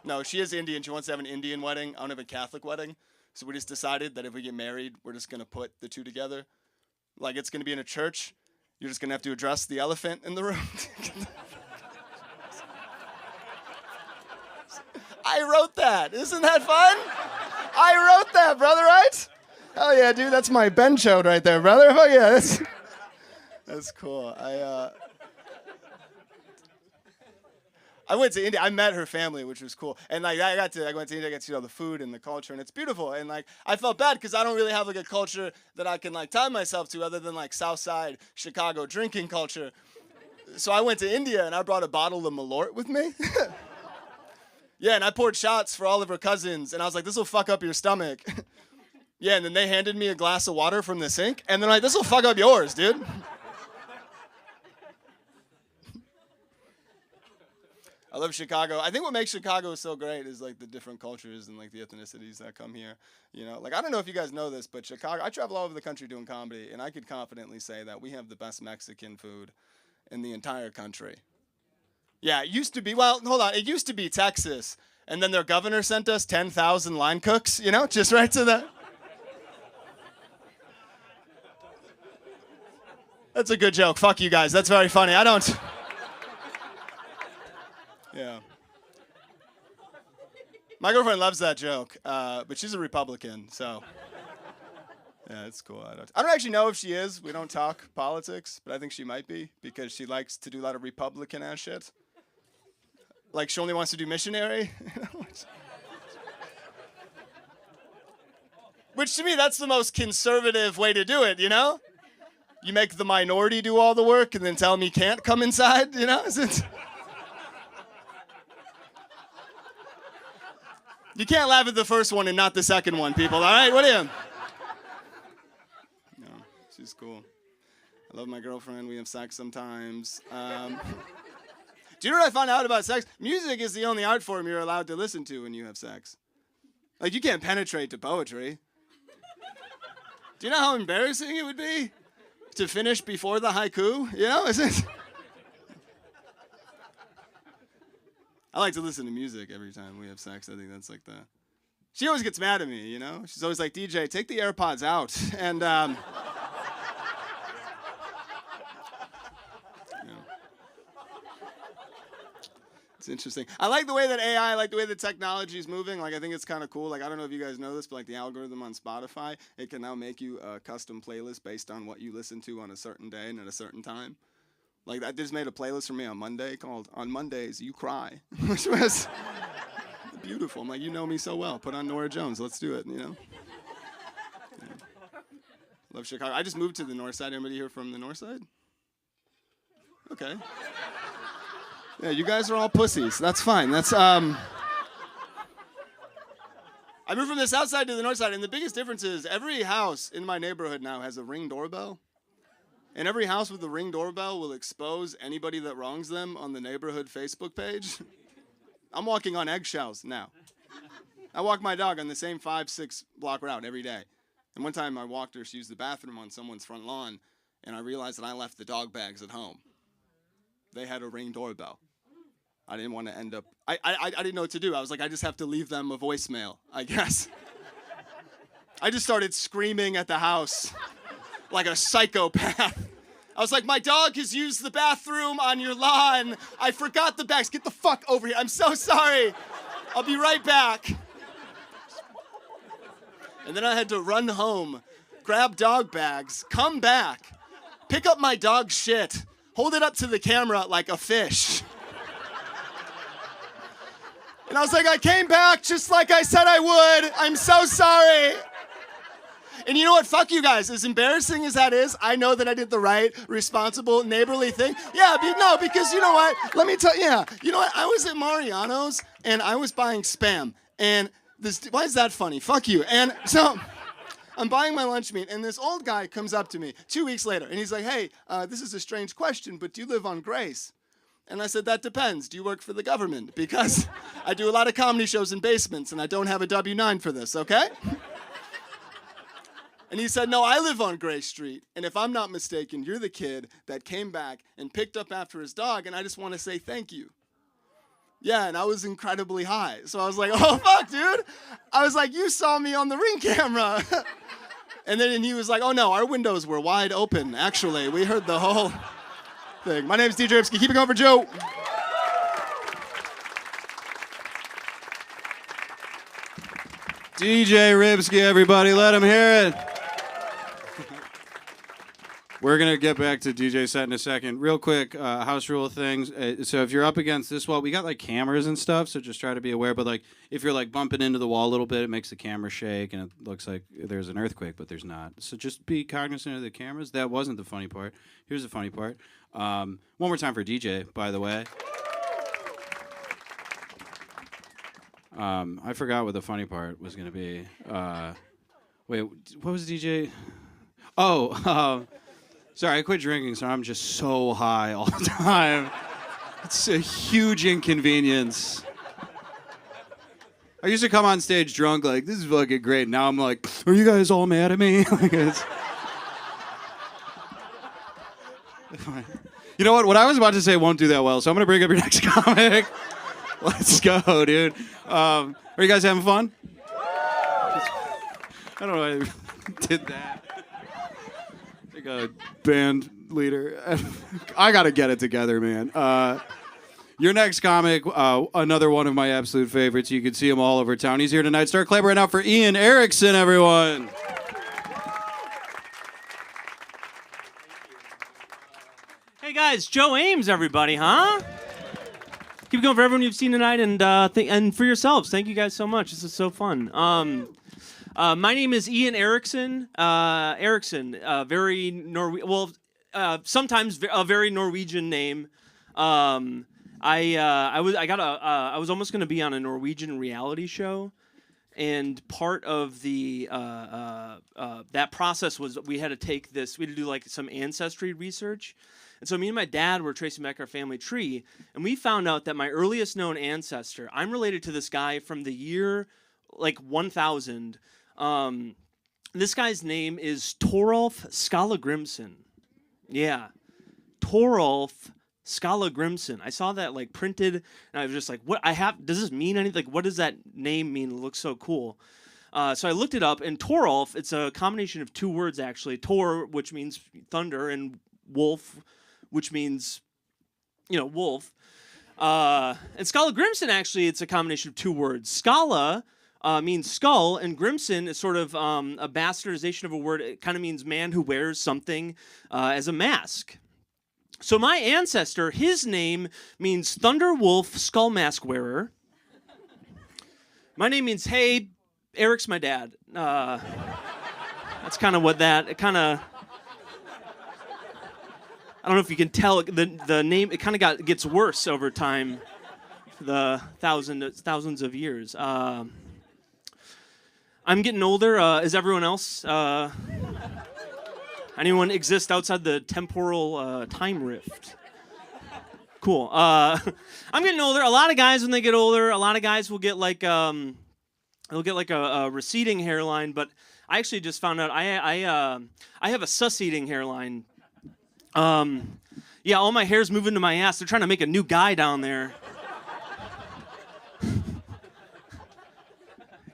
Speaker 3: No, she is Indian. She wants to have an Indian wedding. I want to have a Catholic wedding. So we just decided that if we get married, we're just going to put the two together. Like, it's going to be in a church. You're just going to have to address the elephant in the room. I wrote that. Isn't that fun? I wrote that, brother, right? Hell yeah, dude. That's my Ben chode right there, brother. Oh, yeah. That's cool. I went to India. I met her family, which was cool. And like I went to India, I got to see all the food and the culture, and it's beautiful. And like I felt bad because I don't really have like a culture that I can like tie myself to other than like South Side Chicago drinking culture. So I went to India and I brought a bottle of Malort with me. Yeah, and I poured shots for all of her cousins, and I was like, this will fuck up your stomach. Yeah, and then they handed me a glass of water from the sink, and they're like, this will fuck up yours, dude. I love Chicago. I think what makes Chicago so great is like the different cultures and like the ethnicities that come here. You know, like I don't know if you guys know this, but Chicago, I travel all over the country doing comedy, and I could confidently say that we have the best Mexican food in the entire country. Yeah, it used to be, well, hold on, it used to be Texas, and then their governor sent us 10,000 line cooks, you know, just right to the... That's a good joke. Fuck you guys. That's very funny. I don't... Yeah. My girlfriend loves that joke, but she's a Republican, so... Yeah, it's cool. I don't actually know if she is. We don't talk politics, but I think she might be because she likes to do a lot of Republican ass shit. Like she only wants to do missionary. Which to me, that's the most conservative way to do it, you know? You make the minority do all the work and then tell them he can't come inside, you know? You can't laugh at the first one and not the second one, people, all right? What are you? No, she's cool. I love my girlfriend. We have sex sometimes. Do you know what I found out about sex? Music is the only art form you're allowed to listen to when you have sex. Like, you can't penetrate to poetry. Do you know how embarrassing it would be to finish before the haiku? You know, is it? I like to listen to music every time we have sex. I think that's like the... She always gets mad at me, you know? She's always like, DJ, take the AirPods out. And, you know. It's interesting. I like the way that AI, I like the way the technology is moving. Like, I think it's kind of cool. Like, I don't know if you guys know this, but like the algorithm on Spotify, it can now make you a custom playlist based on what you listen to on a certain day and at a certain time. Like, I just made a playlist for me on Monday called On Mondays You Cry, which was beautiful. I'm like, you know me so well. Put on Norah Jones. Let's do it, you know? Yeah. Love Chicago. I just moved to the north side. Anybody here from the north side? Okay. Yeah, you guys are all pussies. That's fine. That's, I moved from the south side to the north side, and the biggest difference is every house in my neighborhood now has a Ring doorbell. And every house with a Ring doorbell will expose anybody that wrongs them on the neighborhood Facebook page. I'm walking on eggshells now. I walk my dog on the same 5-6 block route every day. And one time I walked her, she used the bathroom on someone's front lawn, and I realized that I left the dog bags at home. They had a Ring doorbell. I didn't want to end up, I didn't know what to do. I was like, I just have to leave them a voicemail, I guess. I just started screaming at the house like a psychopath. I was like, my dog has used the bathroom on your lawn. I forgot the bags. Get the fuck over here. I'm so sorry. I'll be right back. And then I had to run home, grab dog bags, come back, pick up my dog's shit, hold it up to the camera like a fish. And I was like, I came back just like I said I would. I'm so sorry. And you know what? Fuck you guys. As embarrassing as that is, I know that I did the right, responsible, neighborly thing. Yeah, because you know what? Let me tell you. Yeah, you know what? I was at Mariano's, and I was buying Spam. And why is that funny? Fuck you. And so I'm buying my lunch meat, and this old guy comes up to me 2 weeks later, and he's like, hey, this is a strange question, but do you live on Grace? And I said, that depends. Do you work for the government? Because I do a lot of comedy shows in basements, and I don't have a W-9 for this, okay? And he said, no, I live on Gray Street. And if I'm not mistaken, you're the kid that came back and picked up after his dog, and I just want to say thank you. Yeah, and I was incredibly high. So I was like, oh, fuck, dude. I was like, you saw me on the Ring camera. And he was like, oh, no, our windows were wide open, actually. We heard the whole thing. My name's DJ Ripsky. Keep it going for Joe.
Speaker 4: DJ Ripsky, everybody, let him hear it. We're going to get back to DJ set in a second. Real quick, house rule things. So if you're up against this wall, we got like cameras and stuff, so just try to be aware. But like if you're like bumping into the wall a little bit, it makes the camera shake and it looks like there's an earthquake, but there's not. So just be cognizant of the cameras. That wasn't the funny part. Here's the funny part. One more time for DJ, by the way. I forgot what the funny part was going to be. Wait, what was DJ? Oh, sorry, I quit drinking, so I'm just so high all the time. It's a huge inconvenience. I used to come on stage drunk, like, this is fucking great. Now I'm like, are you guys all mad at me? You know what? What I was about to say won't do that well, so I'm going to bring up your next comic. Let's go, dude. Are you guys having fun? I don't know why I did that. Like a band leader. I got to get it together, man. Your next comic, another one of my absolute favorites. You can see him all over town. He's here tonight. Start clapping right now for Ian Erickson, everyone.
Speaker 6: guys, Joe Ames, everybody, huh? Keep it going for everyone you've seen tonight, and for yourselves. Thank you guys so much. This is so fun. My name is Ian Eriksson. Eriksson, sometimes a very Norwegian name. I was almost going to be on a Norwegian reality show, and part of the that process was we had to do like some ancestry research. And so me and my dad were tracing back our family tree, and we found out that my earliest known ancestor, I'm related to this guy from the year like 1000. This guy's name is Torolf Skallagrimson. Yeah, Torolf Skallagrimson. I saw that like printed, and I was just like, "What? Does this mean anything? Like, what does that name mean? It looks so cool." So I looked it up, and Torolf, it's a combination of two words actually. Tor, which means thunder, and wolf, which means, wolf. And Skallagrimson, actually, it's a combination of two words. Skalla means skull, and Grimson is sort of a bastardization of a word. It kind of means man who wears something as a mask. So my ancestor, his name means Thunder Wolf Skull Mask Wearer. My name means, hey, Eric's my dad. That's kind of what it kind of... I don't know if you can tell the name. It kind of gets worse over time, the thousands of years. I'm getting older. Is everyone else? Anyone exist outside the temporal time rift? Cool. I'm getting older. A lot of guys, when they get older, a lot of guys will get like a receding hairline. But I actually just found out I have a sus-eating hairline. Yeah, all my hair's moving to my ass. They're trying to make a new guy down there.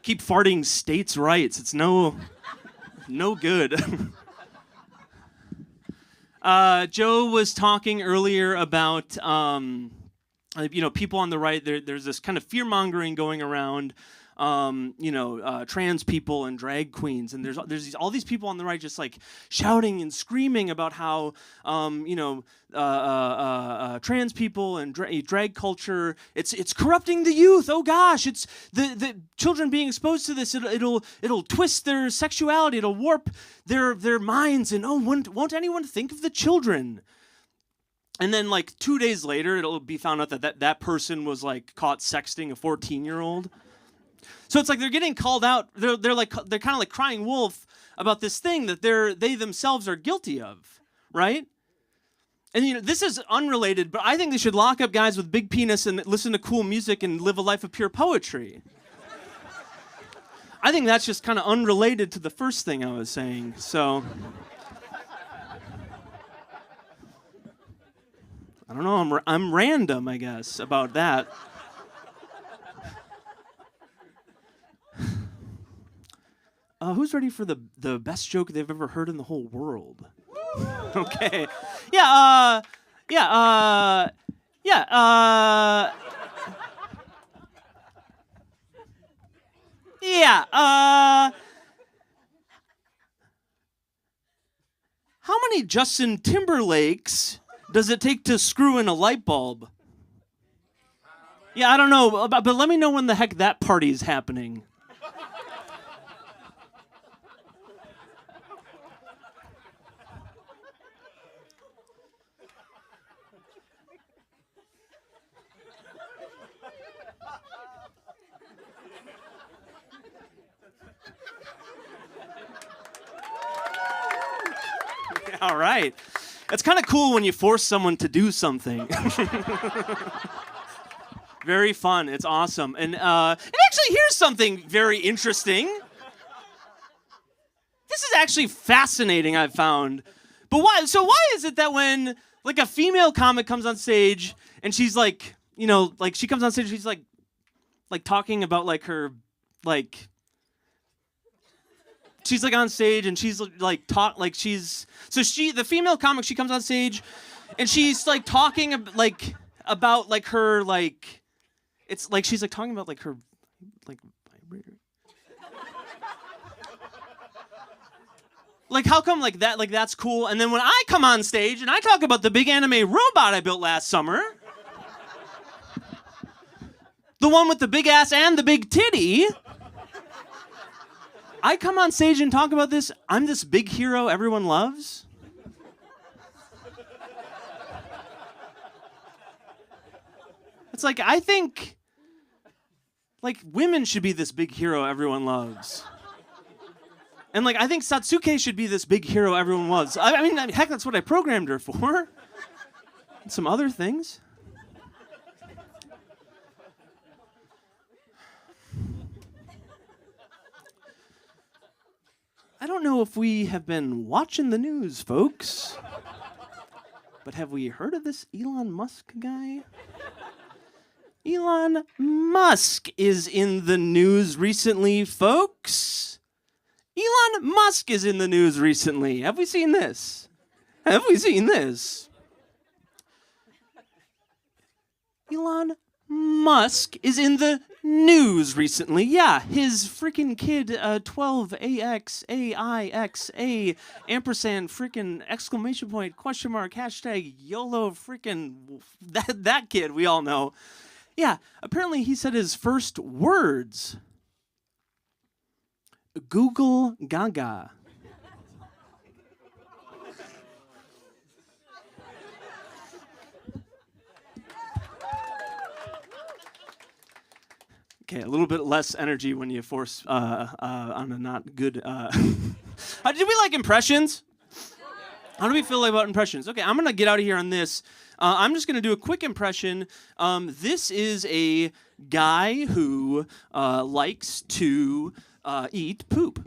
Speaker 6: Keep farting states' rights. It's no good. Joe was talking earlier about, people on the right. There's this kind of fear-mongering going around. Trans people and drag queens, and there's all these people on the right just like shouting and screaming about how trans people and drag culture it's corrupting the youth. Oh gosh, it's the children being exposed to this. It'll twist their sexuality. It'll warp their minds. And won't anyone think of the children? And then like 2 days later, it'll be found out that person was like caught sexting a 14-year-old. So it's like they're getting called out. They're kind of like crying wolf about this thing that they themselves are guilty of, right? And this is unrelated, but I think they should lock up guys with big penis and listen to cool music and live a life of pure poetry. I think that's just kind of unrelated to the first thing I was saying. So I don't know. I'm random, I guess, about that. Who's ready for the best joke they've ever heard in the whole world? Okay. Yeah, how many Justin Timberlakes does it take to screw in a light bulb? Yeah, I don't know, but let me know when the heck that party's happening. All right. It's kind of cool when you force someone to do something. Very fun. It's awesome. And actually, here's something very interesting. This is actually fascinating, I've found. But why? So why is it that when like a female comic comes on stage and she's like, she comes on stage, she's like talking about like her, like, she's like on stage and she's like the female comic, she comes on stage and she's like talking about like her, like, it's like she's like talking about like her like vibrator. Like, how come like that? Like, that's cool. And then when I come on stage and I talk about the big anime robot I built last summer, the one with the big ass and the big titty, I come on stage and talk about this. I'm this big hero everyone loves. It's like, I think, like, women should be this big hero everyone loves. And, like, I think Satsuki should be this big hero everyone loves. I mean, heck, that's what I programmed her for. And some other things. I don't know if we have been watching the news, folks. But have we heard of this Elon Musk guy? Elon Musk is in the news recently, folks. Elon Musk is in the news recently. Have we seen this? Have we seen this? Elon Musk is in the news recently. Yeah, his freaking kid, 12AXAIXA ampersand freaking exclamation point question mark hashtag YOLO freaking that kid we all know. Yeah, apparently he said his first words. Google Gaga. Okay, a little bit less energy when you force on a not good. Did we like impressions? How do we feel about impressions? Okay, I'm gonna get out of here on this. I'm just gonna do a quick impression. This is a guy who likes to eat poop.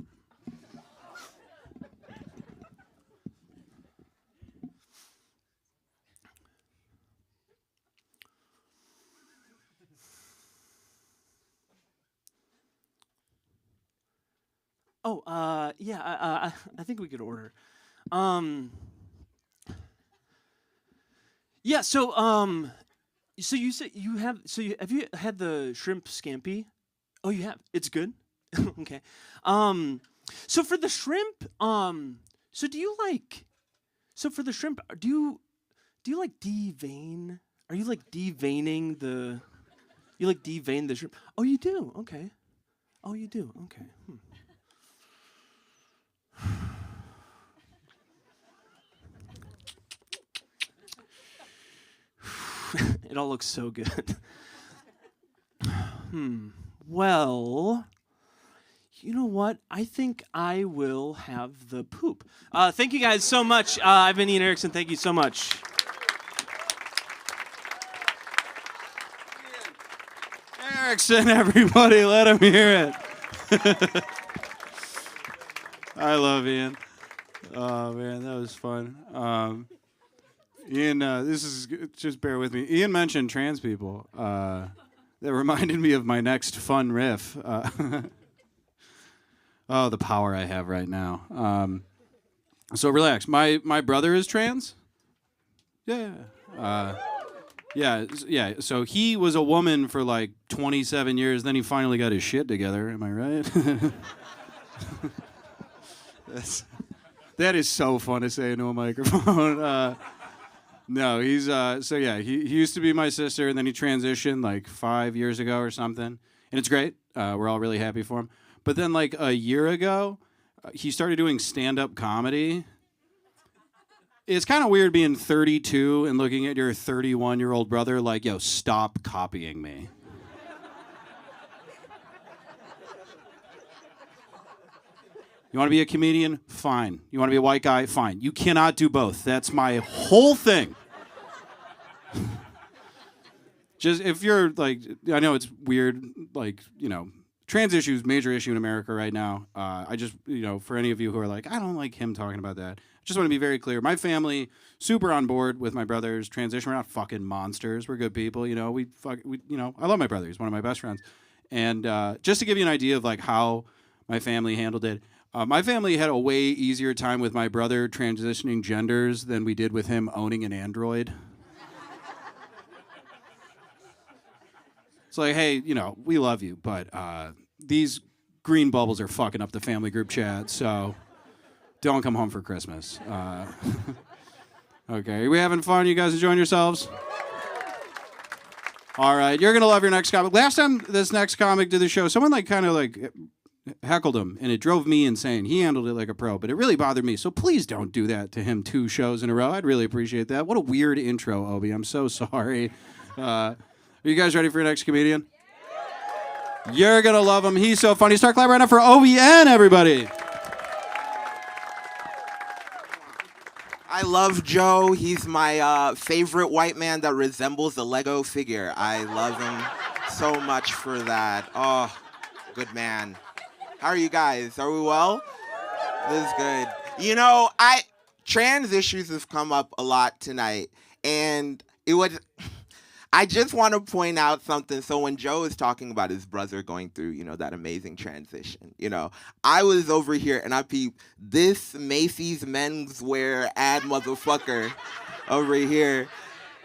Speaker 6: Oh, yeah, I think we could order. Yeah, so you said you have, have you had the shrimp scampi? Oh, you have? It's good? Okay. So for the shrimp, so do you like, so for the shrimp, do you like devein? Are you like deveining you like devein the shrimp? Oh, you do? Okay. Oh, you do? Okay. It all looks so good. Well, you know what? I think I will have the poop. Thank you guys so much. I've been Ian Erickson. Thank you so much.
Speaker 4: Erickson, everybody, let him hear it. I love Ian. Oh, man, that was fun. Ian, this is, just bear with me. Ian mentioned trans people. That reminded me of my next fun riff. Oh, the power I have right now. So relax. My brother is trans. Yeah. Yeah. So he was a woman for like 27 years. Then he finally got his shit together. Am I right? That is so fun to say into a microphone. No, he's so yeah. He used to be my sister, and then he transitioned like 5 years ago or something, and it's great. We're all really happy for him. But then like a year ago, he started doing stand-up comedy. It's kind of weird being 32 and looking at your 31-year-old brother like, yo, stop copying me. You want to be a comedian? Fine. You want to be a white guy? Fine. You cannot do both. That's my whole thing. Just if you're like, I know it's weird, like, you know, trans issues, major issue in America right now. I just, you know, for any of you who are like, I don't like him talking about that. I just want to be very clear. My family, super on board with my brother's transition. We're not fucking monsters. We're good people. You know, we you know, I love my brother. He's one of my best friends. And just to give you an idea of like how my family handled it, my family had a way easier time with my brother transitioning genders than we did with him owning an Android. It's like, hey, you know, we love you, but these green bubbles are fucking up the family group chat, so don't come home for Christmas. Okay, are we having fun? You guys enjoying yourselves? All right, you're gonna love your next comic. Last time this next comic did the show, someone like kind of like heckled him, and it drove me insane. He handled it like a pro, but it really bothered me. So please don't do that to him 2 shows in a row. I'd really appreciate that. What a weird intro, Obi. I'm so sorry. Are you guys ready for your next comedian? You're gonna love him. He's so funny. Start clapping right now for OBN, everybody.
Speaker 7: I love Joe. He's my favorite white man that resembles a Lego figure. I love him so much for that. Oh, good man. How are you guys? Are we well? This is good. You know, trans issues have come up a lot tonight, and I just want to point out something. So when Joe is talking about his brother going through, you know, that amazing transition, you know, I was over here and I peeped this Macy's menswear ad motherfucker over here.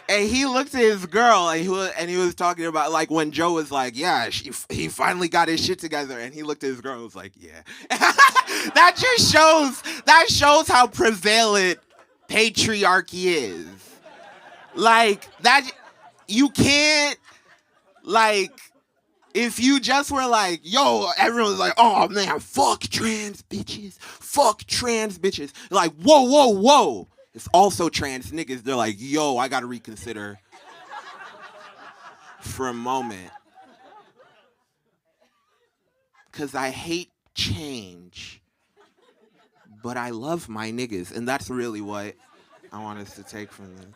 Speaker 7: And he looked at his girl and he was talking about, like, when Joe was like, yeah, he finally got his shit together. And he looked at his girl and was like, yeah. that shows how prevalent patriarchy is. Like, that... You can't, like, if you just were like, yo, everyone's like, oh, man, fuck trans bitches. Fuck trans bitches. Like, whoa, whoa, whoa. It's also trans niggas. They're like, yo, I got to reconsider for a moment. Because I hate change, but I love my niggas. And that's really what I want us to take from this.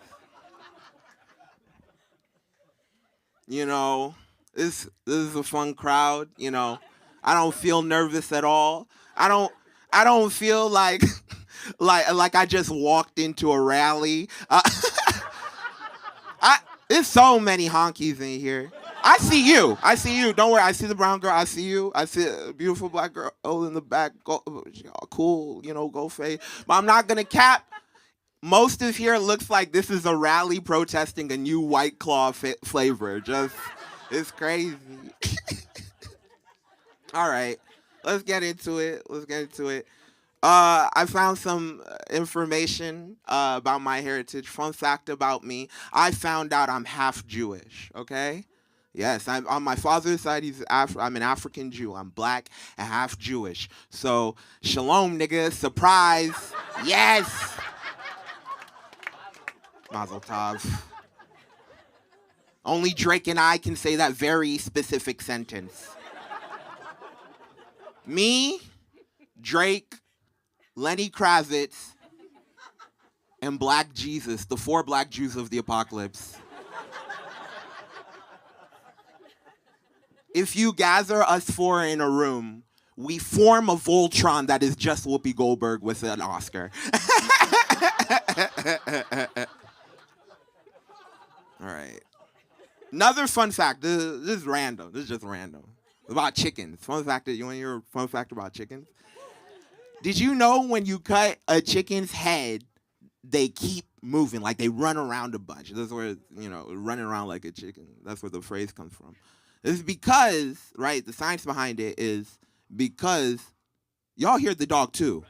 Speaker 7: You know, this is a fun crowd. You know, I don't feel nervous at all. I don't feel like like I just walked into a rally. There's so many honkies in here. I see you. Don't worry. I see the brown girl. I see you. I see a beautiful black girl in the back. Cool. You know, go fade. But I'm not gonna cap. Most of here looks like this is a rally protesting a new White Claw flavor. It's crazy. All right, let's get into it. I found some information about my heritage. Fun fact about me, I found out I'm half Jewish, okay? Yes, I'm on my father's side, I'm an African Jew. I'm black and half Jewish. So, shalom, nigga, surprise. Yes. Mazel tov. Only Drake and I can say that very specific sentence. Me, Drake, Lenny Kravitz, and Black Jesus, the 4 black Jews of the apocalypse. If you gather us 4 in a room, we form a Voltron that is just Whoopi Goldberg with an Oscar. All right. Another fun fact. This is random. This is just random. About chickens. Fun fact. You want to hear a fun fact about chickens? Did you know when you cut a chicken's head, they keep moving, like they run around a bunch? That's where, you know, running around like a chicken. That's where the phrase comes from. It's because, right, the science behind it is because y'all hear the dog too.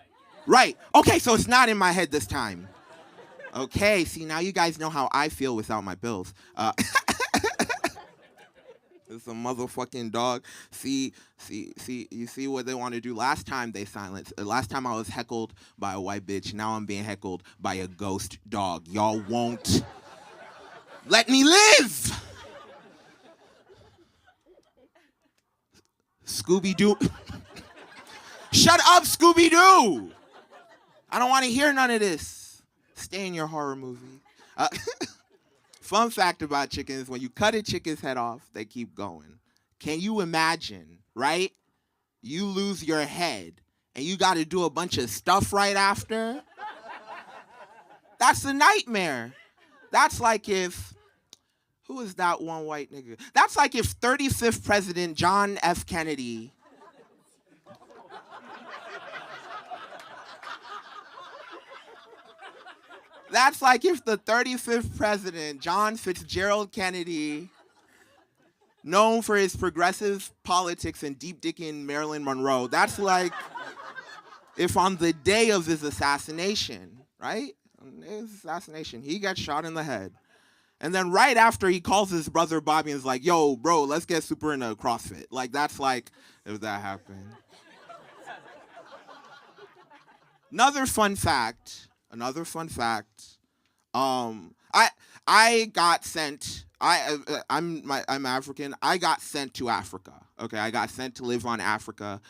Speaker 7: Right. Okay, so it's not in my head this time. Okay, see, now you guys know how I feel without my pills. It's a motherfucking dog. See, you see what they want to do? Last time they silenced. Last time I was heckled by a white bitch. Now I'm being heckled by a ghost dog. Y'all won't let me live. Scooby-Doo. Shut up, Scooby-Doo. I don't want to hear none of this. Stay in your horror movie. Fun fact about chickens, when you cut a chicken's head off, they keep going. Can you imagine, right? You lose your head, and you got to do a bunch of stuff right after? That's a nightmare. That's like if, who is that one white nigga? That's like if 35th President John F. Kennedy That's like if the 35th president, John Fitzgerald Kennedy, known for his progressive politics and deep dicking Marilyn Monroe, that's like if on the day of his assassination, right? On the day of his assassination, he gets shot in the head. And then right after, he calls his brother Bobby and is like, yo, bro, let's get super into CrossFit. Like, that's like, if that happened. Another fun fact. I got sent. I'm African. I got sent to Africa. Okay, I got sent to live in Africa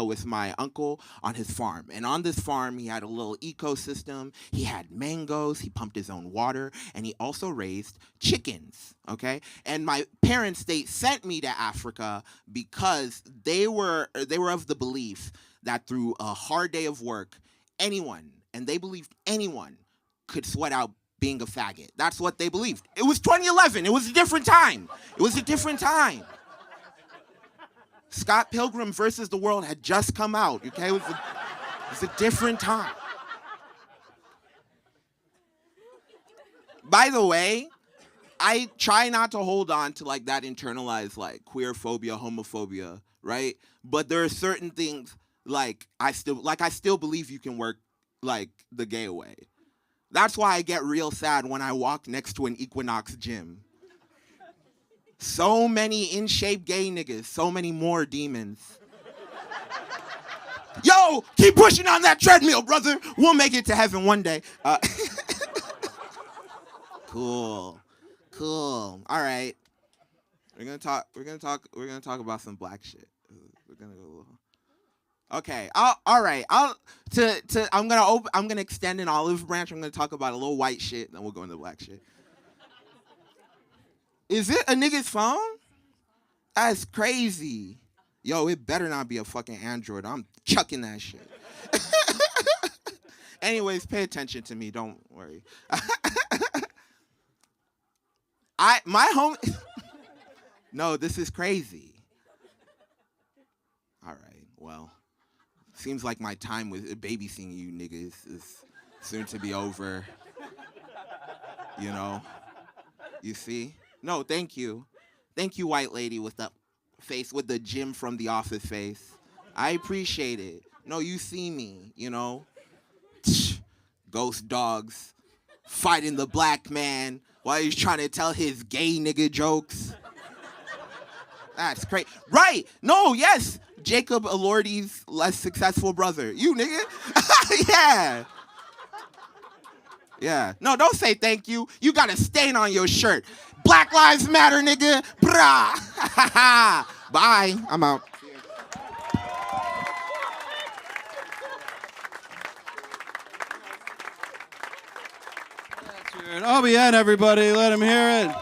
Speaker 7: with my uncle on his farm. And on this farm, he had a little ecosystem. He had mangoes. He pumped his own water, and he also raised chickens. Okay, and my parents, they sent me to Africa because they were of the belief that through a hard day of work, anyone, and they believed anyone, could sweat out being a faggot. That's what they believed. It was 2011. It was a different time. Scott Pilgrim versus the World had just come out, okay? It was a different time. By the way, I try not to hold on to like that internalized like queer phobia, homophobia, right? But there are certain things like I still believe you can work like the gay way. That's why I get real sad when I walk next to an Equinox gym. So many in shape gay niggas, so many more demons. Yo, keep pushing on that treadmill, brother. We'll make it to heaven one day. Cool. All right. We're gonna talk about some black shit. We're gonna go. Okay. All right. I'm gonna extend an olive branch. I'm gonna talk about a little white shit, then we'll go into black shit. Is it a nigga's phone? That's crazy. Yo, it better not be a fucking Android. I'm chucking that shit. Anyways, pay attention to me. Don't worry. No, this is crazy. All right, well, seems like my time with babysitting you niggas is soon to be over. You know? You see? No, thank you. Thank you, white lady with the face, with the Jim from The Office face. I appreciate it. No, you see me, you know? Ghost dogs fighting the black man while he's trying to tell his gay nigga jokes. That's crazy. Right. No, yes. Jacob Elordi's less successful brother. You nigga. Yeah. Yeah. No, don't say thank you. You got a stain on your shirt. Black Lives Matter, nigga. Brah. Bye. I'm out.
Speaker 4: OBN, everybody. Let him hear it.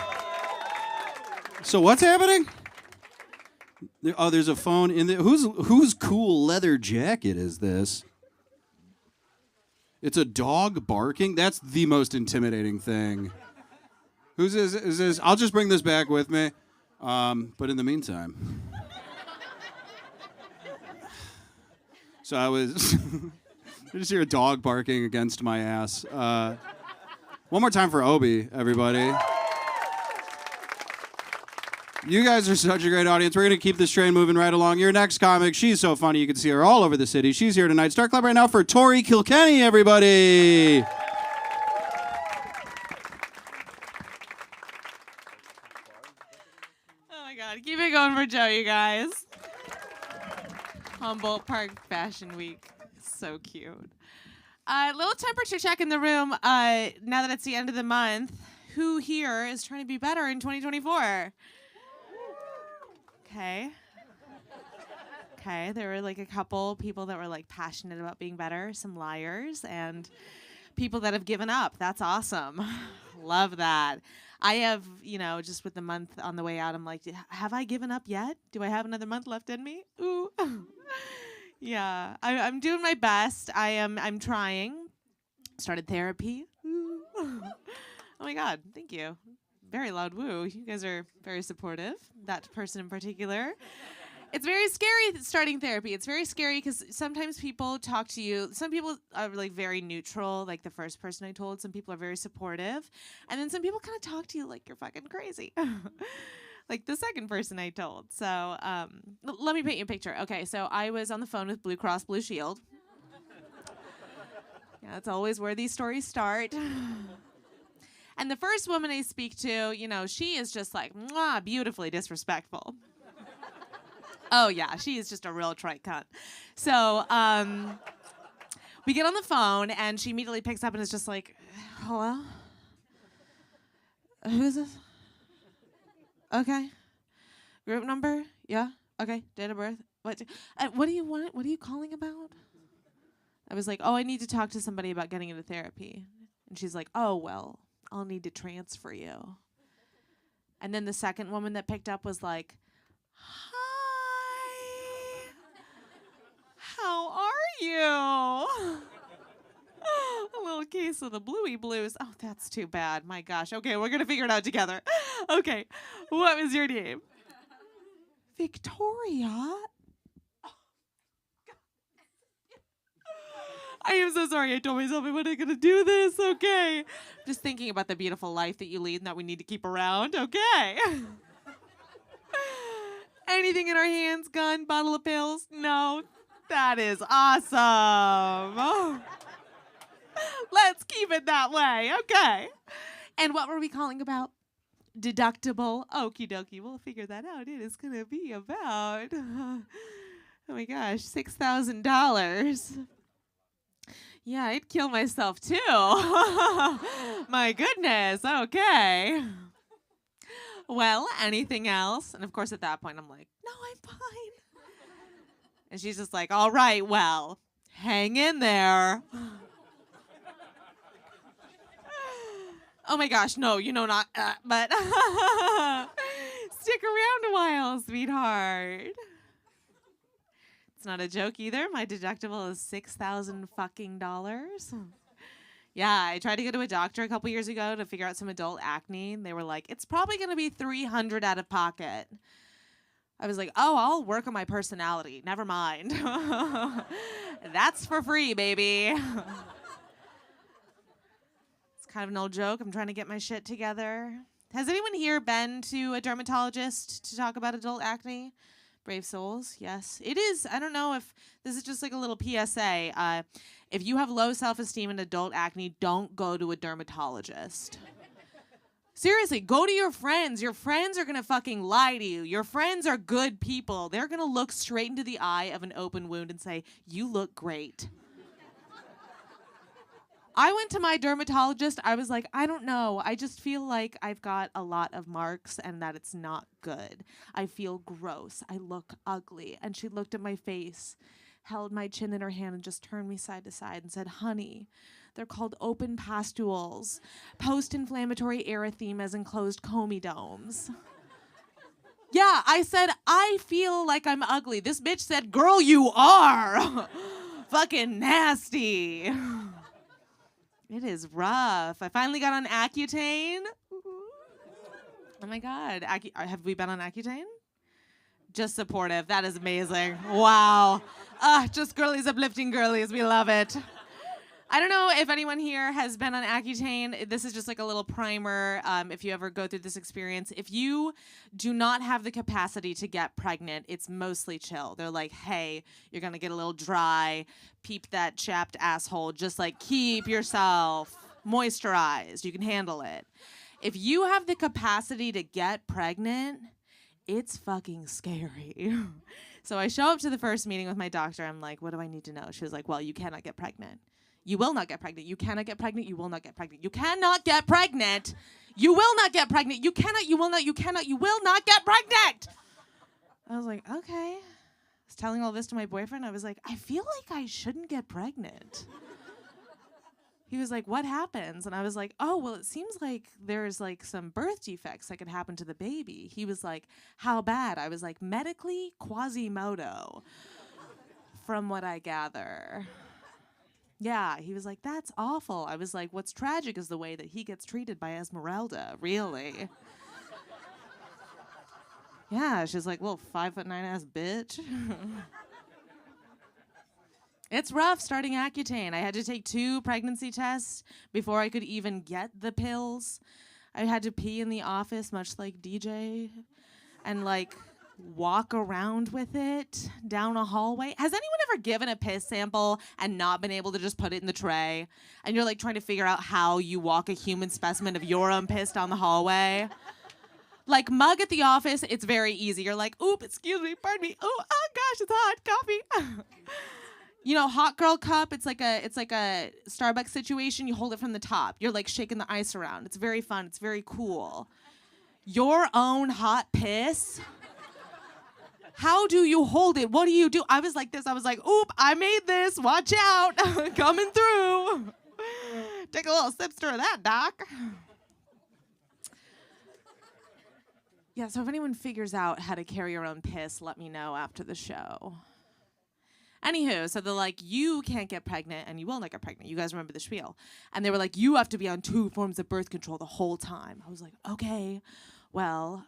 Speaker 4: So what's happening? Oh, there's a phone in there. Whose cool leather jacket is this? It's a dog barking? That's the most intimidating thing. Whose is this? I'll just bring this back with me. But in the meantime. So I just hear a dog barking against my ass. One more time for Obi, everybody. You guys are such a great audience. We're going to keep this train moving right along. Your next comic, she's so funny. You can see her all over the city. She's here tonight. Start clap right now for Tori Kilkenny, everybody.
Speaker 8: Oh, my God. Keep it going for Joe, you guys. Humboldt Park Fashion Week. So cute. Little temperature check in the room. Now that it's the end of the month, who here is trying to be better in 2024? Okay, there were like a couple people that were like passionate about being better, some liars, and people that have given up. That's awesome. Love that. I have, just with the month on the way out, I'm like, have I given up yet? Do I have another month left in me? Ooh. Yeah, I'm doing my best. I'm trying. Started therapy. Ooh. Oh my God, thank you. Very loud woo. You guys are very supportive. That person in particular. It's very scary starting therapy. It's very scary because sometimes people talk to you. Some people are like very neutral, like the first person I told. Some people are very supportive. And then some people kind of talk to you like you're fucking crazy. like the second person I told. So let me paint you a picture. Okay, so I was on the phone with Blue Cross Blue Shield. Yeah, that's always where these stories start. And the first woman I speak to, you know, she is just like, mwah, beautifully disrespectful. Oh, yeah, she is just a real trite cunt. So we get on the phone, and she immediately picks up and is just like, hello? Who's this? Okay. Group number? Yeah. Okay. Date of birth? What do you want? What are you calling about? I was like, oh, I need to talk to somebody about getting into therapy. And she's like, oh, well, I'll need to transfer you. And then the second woman that picked up was like, hi. How are you? A little case of the bluey blues. Oh, that's too bad. My gosh. Okay, we're going to figure it out together. Okay. What was your name? Victoria. I am so sorry. I told myself I wasn't going to do this. Okay. Just thinking about the beautiful life that you lead and that we need to keep around. Okay. Anything in our hands? Gun, bottle of pills? No. That is awesome. Oh. Let's keep it that way. Okay. And what were we calling about? Deductible. Okie dokie. We'll figure that out. It is going to be about, oh my gosh, $6,000. Yeah, I'd kill myself too. My goodness. Okay. Well, anything else? And of course, at that point, I'm like, no, I'm fine. And she's just like, all right, well, hang in there. Oh my gosh, no, you know not, but stick around a while, sweetheart. It's not a joke either. My deductible is $6,000 fucking dollars. Yeah, I tried to go to a doctor a couple years ago to figure out some adult acne. And they were like, it's probably going to be $300 out of pocket. I was like, oh, I'll work on my personality. Never mind. That's for free, baby. It's kind of an old joke. I'm trying to get my shit together. Has anyone here been to a dermatologist to talk about adult acne? Brave souls, yes. It is, I don't know if this is just like a little PSA. If you have low self-esteem and adult acne, don't go to a dermatologist. Seriously, go to your friends. Your friends are going to fucking lie to you. Your friends are good people. They're going to look straight into the eye of an open wound and say, you look great. I went to my dermatologist. I was like, I don't know. I just feel like I've got a lot of marks and that it's not good. I feel gross. I look ugly. And she looked at my face, held my chin in her hand, and just turned me side to side and said, honey, they're called open pustules, post-inflammatory erythemas, and closed comedones. Yeah, I said, I feel like I'm ugly. This bitch said, girl, you are. Fucking nasty. It is rough. I finally got on Accutane. Oh my God. Have we been on Accutane? Just supportive. That is amazing. Wow. Just girlies uplifting girlies. We love it. I don't know if anyone here has been on Accutane. This is just like a little primer if you ever go through this experience. If you do not have the capacity to get pregnant, it's mostly chill. They're like, hey, you're going to get a little dry. Peep that chapped asshole. Just like keep yourself moisturized. You can handle it. If you have the capacity to get pregnant, it's fucking scary. So I show up to the first meeting with my doctor. I'm like, what do I need to know? She was like, well, you cannot get pregnant. You will not get pregnant. You cannot get pregnant. You will not get pregnant. You cannot get pregnant. You will not get pregnant. You cannot. You will not. You cannot. You will not get pregnant. I was like, okay. I was telling all this to my boyfriend. I was like, I feel like I shouldn't get pregnant. He was like, what happens? And I was like, oh, well, it seems like there's like some birth defects that could happen to the baby. He was like, how bad? I was like, medically, Quasimodo, from what I gather. Yeah, he was like, that's awful. I was like, what's tragic is the way that he gets treated by Esmeralda, really. Yeah, she's like, little 5'9" ass bitch. It's rough starting Accutane. I had to take 2 pregnancy tests before I could even get the pills. I had to pee in the office, much like DJ. and like walk around with it down a hallway? Has anyone ever given a piss sample and not been able to just put it in the tray? And you're like trying to figure out how you walk a human specimen of your own piss down the hallway? Like Mug at the office, it's very easy. You're like, oop, excuse me, pardon me. Oh gosh, it's hot coffee. You know, hot girl cup, it's like a Starbucks situation. You hold it from the top. You're like shaking the ice around. It's very fun. It's very cool. Your own hot piss? How do you hold it? What do you do? I was like this. I was like, oop, I made this. Watch out. Coming through. Take a little sipster of that, doc. Yeah, so if anyone figures out how to carry your own piss, let me know after the show. Anywho, so they're like, you can't get pregnant and you will not get pregnant. You guys remember the spiel. And they were like, you have to be on 2 forms of birth control the whole time. I was like, okay, well,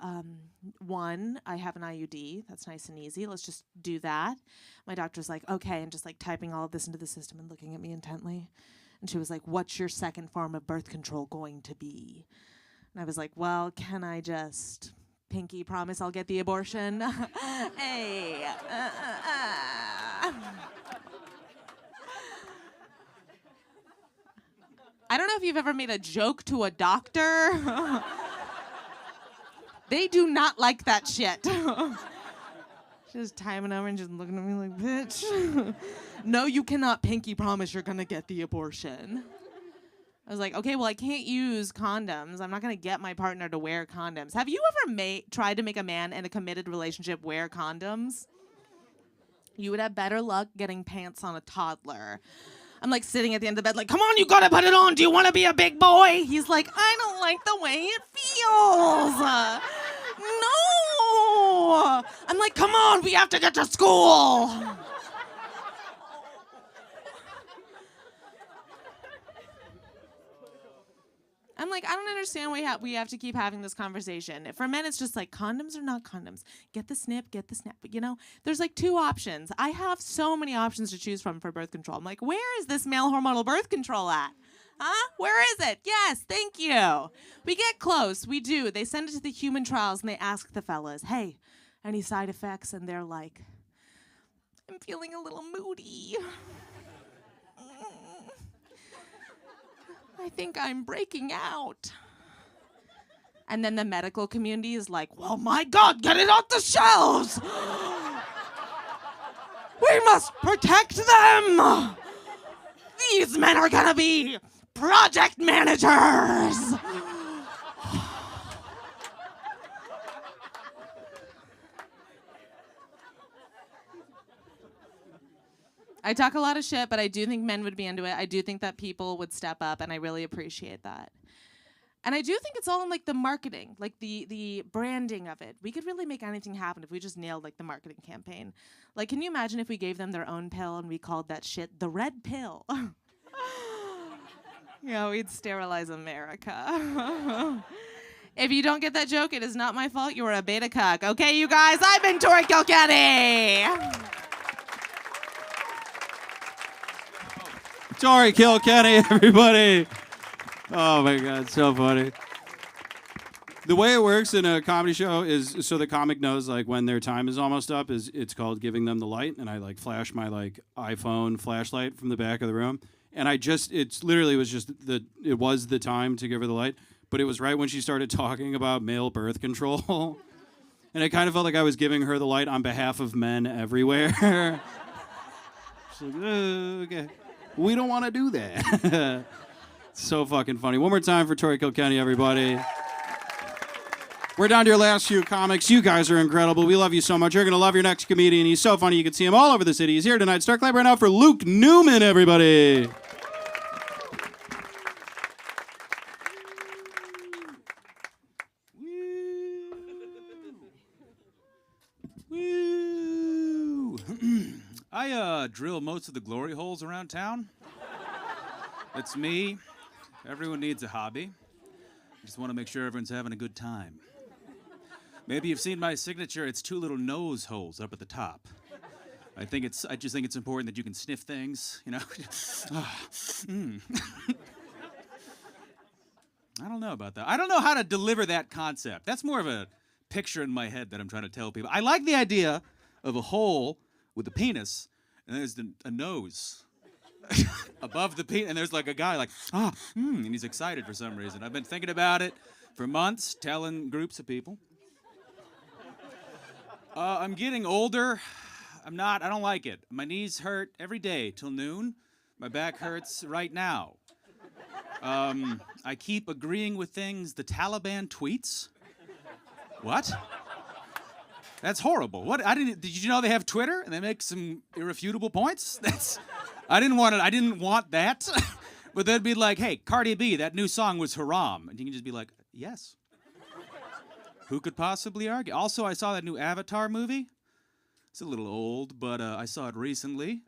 Speaker 8: 1, I have an IUD. That's nice and easy. Let's just do that. My doctor's like, okay, and just like typing all of this into the system and looking at me intently. And she was like, what's your second form of birth control going to be? And I was like, well, can I just pinky promise I'll get the abortion? Hey. I don't know if you've ever made a joke to a doctor. They do not like that shit. Just timing over and just looking at me like, bitch. No, you cannot pinky promise you're gonna get the abortion. I was like, okay, well, I can't use condoms. I'm not going to get my partner to wear condoms. Have you ever tried to make a man in a committed relationship wear condoms? You would have better luck getting pants on a toddler. I'm like sitting at the end of the bed like, come on, you got to put it on. Do you want to be a big boy? He's like, I don't like the way it feels. No. I'm like, come on, we have to get to school. I'm like, I don't understand why we have to keep having this conversation. For men, it's just like, condoms or not condoms. Get the snip, get the snap. But, you know, there's like 2 options. I have so many options to choose from for birth control. I'm like, where is this male hormonal birth control at? Huh? Where is it? Yes, thank you. We get close. We do. They send it to the human trials, and they ask the fellas, hey, any side effects? And they're like, I'm feeling a little moody. I think I'm breaking out. And then the medical community is like, well, my God, get it off the shelves. We must protect them. These men are gonna be project managers. I talk a lot of shit, but I do think men would be into it. I do think that people would step up, and I really appreciate that. And I do think it's all in like the marketing, like the branding of it. We could really make anything happen if we just nailed like the marketing campaign. Like, can you imagine if we gave them their own pill and we called that shit the red pill? Yeah, we'd sterilize America. If you don't get that joke, it is not my fault. You are a beta cuck. Okay, you guys, I've been Tori Kilkenny.
Speaker 4: Tori Kilkenny, everybody. Oh my God, so funny. The way it works in a comedy show is so the comic knows like when their time is almost up. It's called giving them the light, and I like flash my like iPhone flashlight from the back of the room, and it literally was just it was the time to give her the light, but it was right when she started talking about male birth control, and it kind of felt like I was giving her the light on behalf of men everywhere. She's like, okay. We don't want to do that. So fucking funny. One more time for Tori Kilkenny, everybody. We're down to your last few comics. You guys are incredible. We love you so much. You're going to love your next comedian. He's so funny. You can see him all over the city. He's here tonight. Start clap right now for Luke Newman, everybody.
Speaker 9: Woo. I drill most of the glory holes around town. That's me. Everyone needs a hobby. I just want to make sure everyone's having a good time. Maybe you've seen my signature. It's 2 little nose holes up at the top. I just think it's important that you can sniff things, you know. I don't know about that. I don't know how to deliver that concept. That's more of a picture in my head that I'm trying to tell people. I like the idea of a hole with a penis, and there's a nose above the penis, and there's like a guy like, and he's excited for some reason. I've been thinking about it for months, telling groups of people. I'm getting older. I don't like it. My knees hurt every day till noon. My back hurts right now. I keep agreeing with things the Taliban tweets. What? That's horrible. What? Did you know they have Twitter and they make some irrefutable points? I didn't want that. But they'd be like, hey, Cardi B, that new song was haram. And you can just be like, yes. Who could possibly argue? Also, I saw that new Avatar movie. It's a little old, but I saw it recently.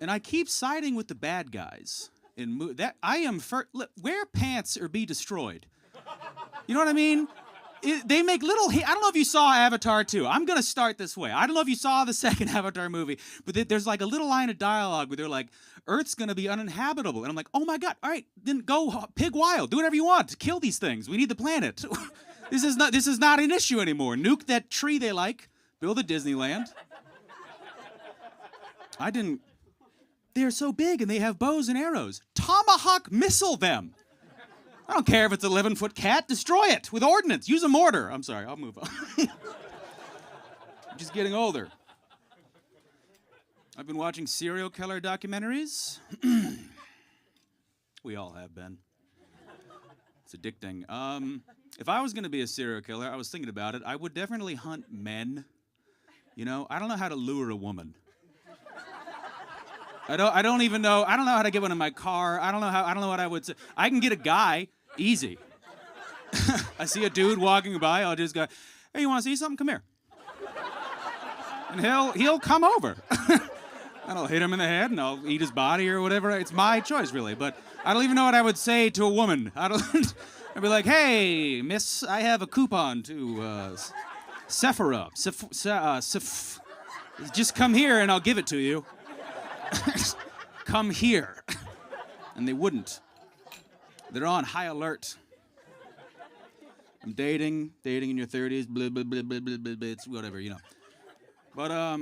Speaker 9: And I keep siding with the bad guys. Wear pants or be destroyed. You know what I mean? They make little. I don't know if you saw Avatar 2. I'm gonna start this way. I don't know if you saw the second Avatar movie, but there's like a little line of dialogue where they're like, "Earth's gonna be uninhabitable," and I'm like, "Oh my god! All right, then go pig wild. Do whatever you want. Kill these things. We need the planet. This is not an issue anymore. Nuke that tree they like. Build a Disneyland." They're so big and they have bows and arrows. Tomahawk missile them. I don't care if it's an 11-foot cat. Destroy it with ordnance. Use a mortar. I'm sorry, I'll move on. I'm just getting older. I've been watching serial killer documentaries. We all have been. It's addicting. If I was going to be a serial killer, I was thinking about it, I would definitely hunt men. You know, I don't know how to lure a woman. I don't know how to get one in my car. I don't know what I would say. I can get a guy, easy. I see a dude walking by, I'll just go, "Hey, you want to see something? Come here." And he'll come over. And I'll hit him in the head and I'll eat his body or whatever. It's my choice, really. But I don't even know what I would say to a woman. I'd be like, "Hey, miss, I have a coupon to Sephora. Just come here and I'll give it to you." Come here. And they wouldn't. They're on high alert. I'm dating in your 30s, blah, blah, blah, blah, blah, blah, blah, it's whatever, you know. But,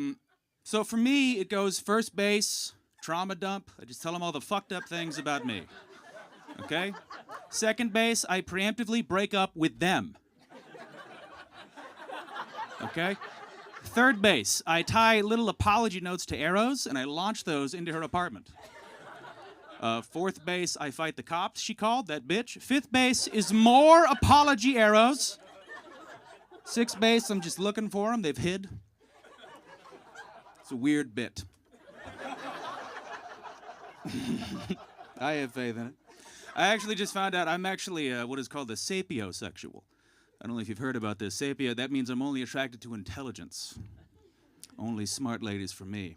Speaker 9: so for me, it goes first base, trauma dump. I just tell them all the fucked up things about me. Okay? Second base, I preemptively break up with them. Okay? Third base, I tie little apology notes to arrows, and I launch those into her apartment. Fourth base, I fight the cops she called, that bitch. Fifth base is more apology arrows. Sixth base, I'm just looking for them. They've hid. It's a weird bit. I have faith in it. I actually just found out I'm actually what is called a sapiosexual. I don't know if you've heard about this. Sapio, that means I'm only attracted to intelligence. Only smart ladies for me.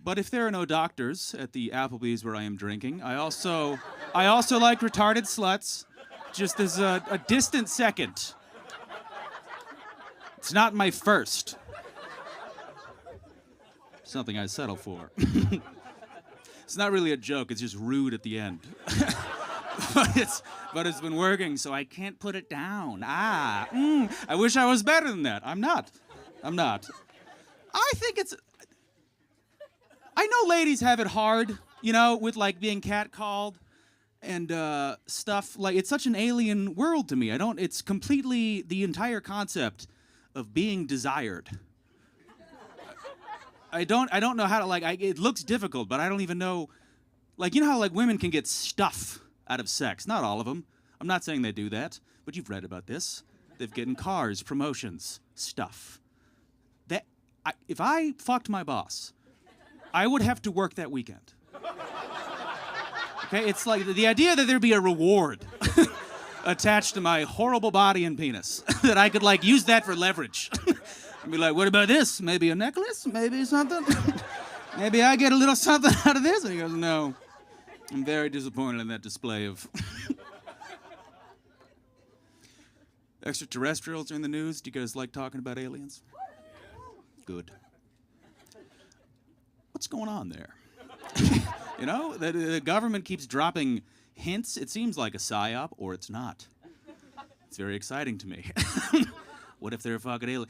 Speaker 9: But if there are no doctors at the Applebee's where I am drinking, I also like retarded sluts, just as a distant second. It's not my first. Something I settle for. It's not really a joke, it's just rude at the end. But it's been working, so I can't put it down. I wish I was better than that. I'm not. I think I know ladies have it hard, you know, with like being catcalled and stuff. Like, it's such an alien world to me. It's completely the entire concept of being desired. I don't know how to, like, it looks difficult, but I don't even know, like, you know how like women can get stuff out of sex. Not all of them. I'm not saying they do that, but you've read about this. They've gotten cars, promotions, stuff. If I fucked my boss, I would have to work that weekend. Okay, it's like the idea that there'd be a reward attached to my horrible body and penis, that I could like use that for leverage. And be like, "What about this? Maybe a necklace? Maybe something? Maybe I get a little something out of this?" And he goes, "No. I'm very disappointed in that display of..." Extraterrestrials are in the news. Do you guys like talking about aliens? Good. What's going on there? You know, the government keeps dropping hints. It seems like a psyop, or it's not. It's very exciting to me. What if they're a fucking alien?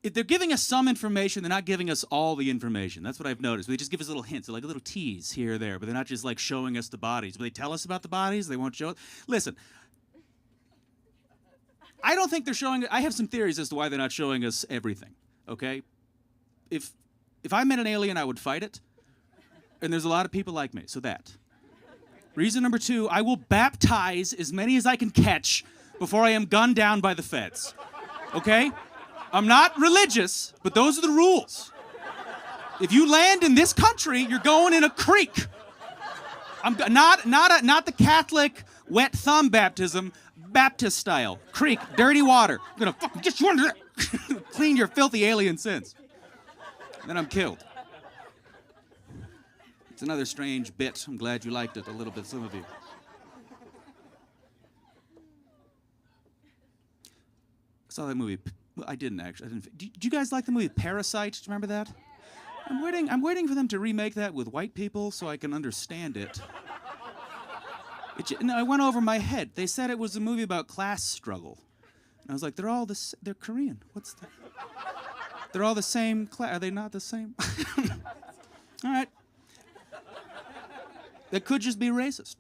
Speaker 9: If they're giving us some information, they're not giving us all the information. That's what I've noticed. They just give us little hints, like a little tease here or there, but they're not just like showing us the bodies. But they tell us about the bodies, they won't show it. Listen, I don't think they're showing. I have some theories as to why they're not showing us everything. Okay, if I met an alien, I would fight it, and there's a lot of people like me. So that. Reason number 2: I will baptize as many as I can catch before I am gunned down by the feds. Okay, I'm not religious, but those are the rules. If you land in this country, you're going in a creek. I'm not the Catholic wet thumb baptism. Baptist style. Creek, dirty water. I'm gonna fucking get you under there. Clean your filthy alien sins. Then I'm killed. It's another strange bit. I'm glad you liked it a little bit, some of you. I saw that movie. Well, I didn't actually. Did you guys like the movie Parasite? Do you remember that? I'm waiting for them to remake that with white people so I can understand it. No, I went over my head. They said it was a movie about class struggle. And I was like, they're Korean. They're all the same class. Are they not the same? All right. That could just be racist.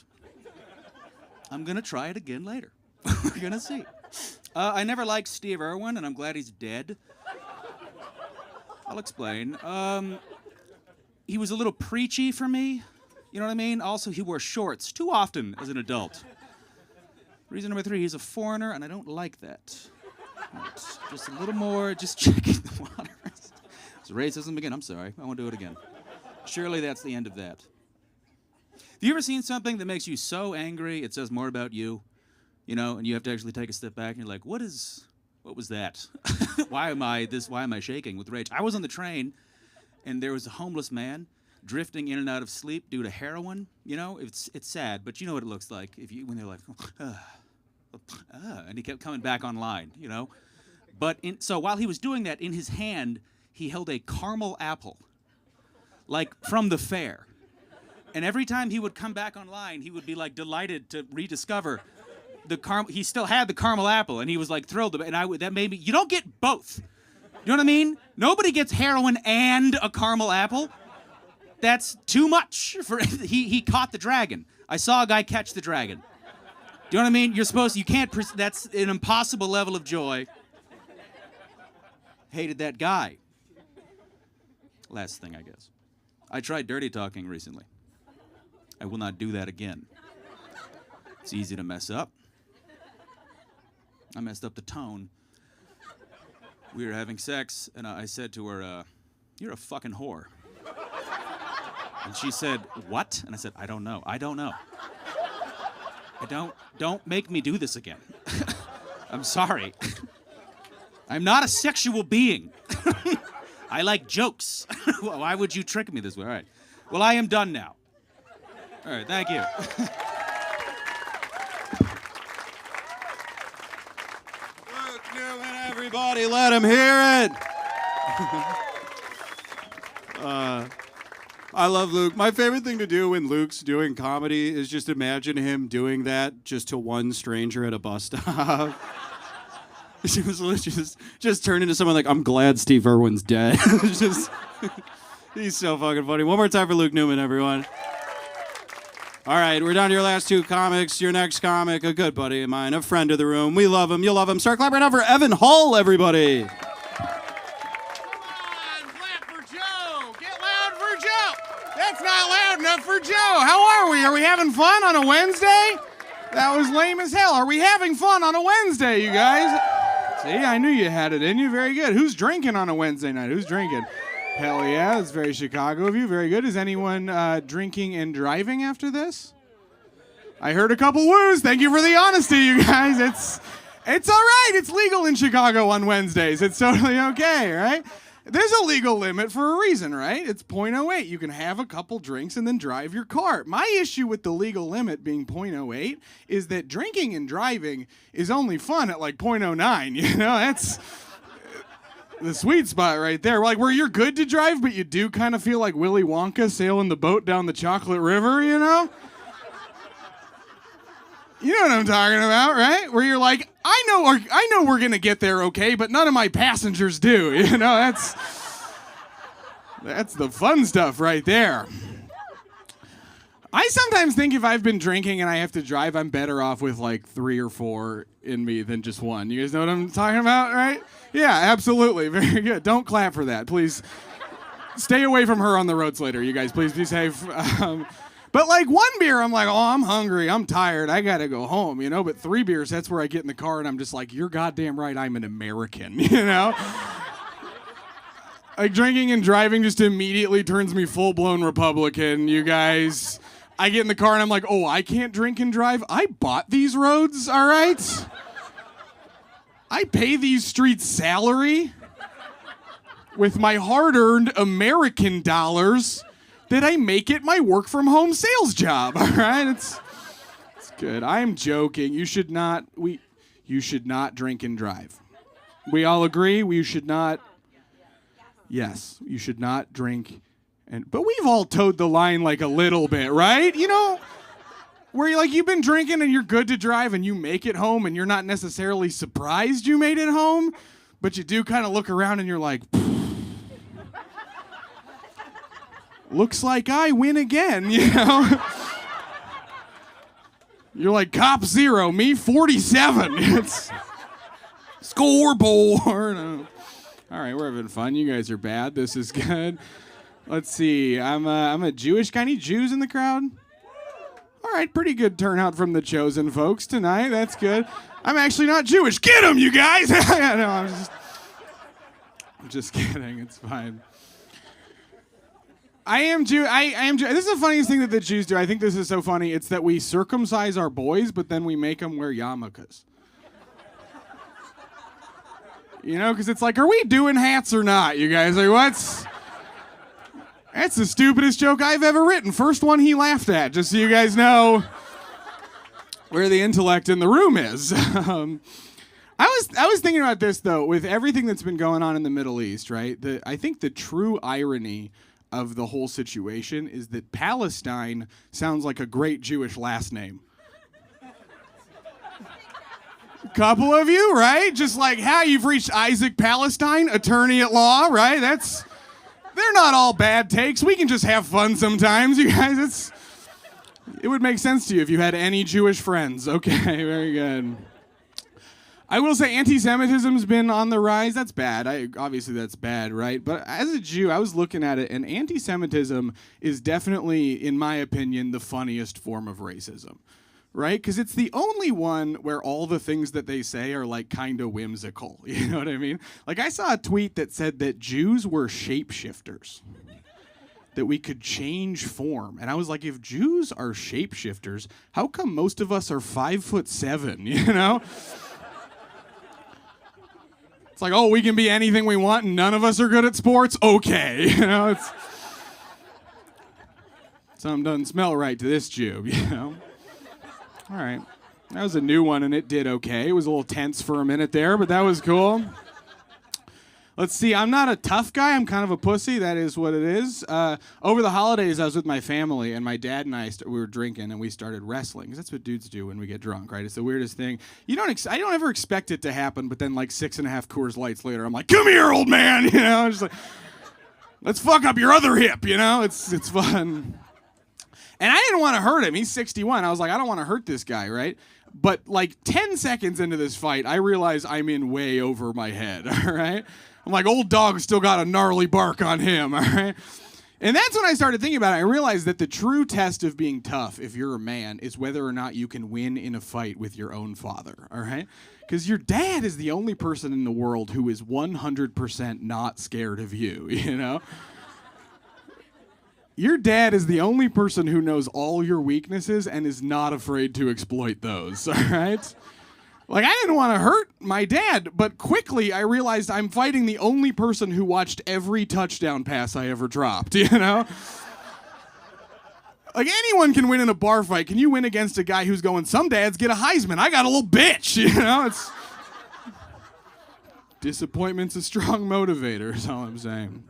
Speaker 9: I'm going to try it again later. We're going to see. I never liked Steve Irwin, and I'm glad he's dead. I'll explain. He was a little preachy for me. You know what I mean? Also, he wore shorts too often as an adult. Reason number 3, he's a foreigner, and I don't like that. Right. Just a little more, just checking the water. It's racism again. I'm sorry. I won't do it again. Surely that's the end of that. Have you ever seen something that makes you so angry it says more about you? You know, and you have to actually take a step back and you're like, what was that? Why am I shaking with rage? I was on the train, and there was a homeless man drifting in and out of sleep due to heroin. You know, it's sad, but you know what it looks like when they're like, and he kept coming back online, you know. But so while he was doing that, in his hand, he held a caramel apple, like from the fair. And every time he would come back online, he would be like delighted to rediscover he still had the caramel apple, and he was like thrilled. And that made me, you don't get both. You know what I mean? Nobody gets heroin and a caramel apple. That's too much. He caught the dragon. I saw a guy catch the dragon. Do you know what I mean? That's an impossible level of joy. Hated that guy. Last thing, I guess. I tried dirty talking recently. I will not do that again. It's easy to mess up. I messed up the tone. We were having sex, and I said to her, you're a fucking whore. And she said, what? And I said, I don't know. Don't make me do this again. I'm sorry. I'm not a sexual being. I like jokes. Why would you trick me this way? All right. Well, I am done now. All right, thank you.
Speaker 4: Luke Newman, everybody, let him hear it. I love Luke. My favorite thing to do when Luke's doing comedy is just imagine him doing that just to one stranger at a bus stop. just turn into someone like, I'm glad Steve Irwin's dead. He's so fucking funny. One more time for Luke Newman, everyone. All right, we're down to your last 2 comics. Your next comic, a good buddy of mine, a friend of the room. We love him. You'll love him. Start clapping out for Evan Hull, everybody.
Speaker 10: That's not loud enough for Joe. How are we? Are we having fun on a Wednesday? That was lame as hell. Are we having fun on a Wednesday, you guys? See, I knew you had it in you. Very good. Who's drinking on a Wednesday night? Who's drinking? Hell yeah, that's very Chicago of you. Very good. Is anyone drinking and driving after this? I heard a couple woos. Thank you for the honesty, you guys. It's all right. It's legal in Chicago on Wednesdays. It's totally okay, right? There's a legal limit for a reason, right? It's 0.08. You can have a couple drinks and then drive your car. My issue with the legal limit being 0.08 is that drinking and driving is only fun at like 0.09. You know, that's the sweet spot right there. Like where you're good to drive, but you do kind of feel like Willy Wonka sailing the boat down the chocolate river, you know? You know what I'm talking about, right? Where you're like, I know we're gonna get there okay, but none of my passengers do. You know, that's the fun stuff right there. I sometimes think if I've been drinking and I have to drive, I'm better off with like 3 or 4 in me than just one. You guys know what I'm talking about, right? Yeah, absolutely. Very good. Don't clap for that, please. Stay away from her on the roads later, you guys. Please be safe. But like 1 beer, I'm like, oh, I'm hungry. I'm tired. I got to go home, you know? But 3 beers, that's where I get in the car and I'm just like, you're goddamn right. I'm an American, you know? Like drinking and driving just immediately turns me full-blown Republican, you guys. I get in the car and I'm like, oh, I can't drink and drive? I bought these roads, all right? I pay these streets salary with my hard-earned American dollars that I make it my work-from-home sales job, all right? It's good. I'm joking. You should not drink and drive. We all agree you should not. Yes, you should not drink. But we've all towed the line like a little bit, right? You know, where you're like, you've been drinking and you're good to drive and you make it home and you're not necessarily surprised you made it home, but you do kind of look around and you're like, looks like I win again, you know? You're like, cop 0, me 47. It's scoreboard. All right, we're having fun. You guys are bad. This is good. Let's see. I'm a Jewish guy. Any Jews in the crowd? All right, pretty good turnout from the chosen folks tonight. That's good. I'm actually not Jewish. Get them, you guys. No, I'm just kidding. It's fine. I am Jew. This is the funniest thing that the Jews do. I think this is so funny. It's that we circumcise our boys, but then we make them wear yarmulkes. You know, because it's like, are we doing hats or not, you guys? Like, that's the stupidest joke I've ever written. First one he laughed at, just so you guys know where the intellect in the room is. I was thinking about this, though, with everything that's been going on in the Middle East, right? I think the true irony of the whole situation is that Palestine sounds like a great Jewish last name. Couple of you, right? Just like, how you've reached Isaac Palestine, attorney at law, right? They're not all bad takes. We can just have fun sometimes, you guys. It would make sense to you if you had any Jewish friends. Okay, very good. I will say anti-Semitism's been on the rise. That's bad. Obviously, that's bad, right? But as a Jew, I was looking at it, and anti-Semitism is definitely, in my opinion, the funniest form of racism. Right? Because it's the only one where all the things that they say are like kind of whimsical. You know what I mean? Like I saw a tweet that said that Jews were shapeshifters. That we could change form. And I was like, if Jews are shapeshifters, how come most of us are 5'7", you know? It's like, oh, we can be anything we want and none of us are good at sports? Okay. You know, something doesn't smell right to this Jew, you know? All right. That was a new one, and it did okay. It was a little tense for a minute there, but that was cool. Let's see. I'm not a tough guy. I'm kind of a pussy. That is what it is. Over the holidays, I was with my family, and my dad and I, we were drinking, and we started wrestling. 'Cause that's what dudes do when we get drunk, right? It's the weirdest thing. I don't ever expect it to happen, but then like 6.5 Coors Lights later, I'm like, come here, old man. You know, just like, let's fuck up your other hip, you know? It's fun. And I didn't want to hurt him. He's 61. I was like, I don't want to hurt this guy, right? But like 10 seconds into this fight, I realize I'm in way over my head, all right? I'm like, old dog still got a gnarly bark on him, all right? And that's when I started thinking about it. I realized that the true test of being tough, if you're a man, is whether or not you can win in a fight with your own father, all right? Because your dad is the only person in the world who is 100% not scared of you, you know? Your dad is the only person who knows all your weaknesses and is not afraid to exploit those, all right? Like, I didn't want to hurt my dad, but quickly I realized I'm fighting the only person who watched every touchdown pass I ever dropped, you know? Like, anyone can win in a bar fight. Can you win against a guy who's going, some dads get a Heisman, I got a little bitch, you know? Disappointment's a strong motivator is all I'm saying.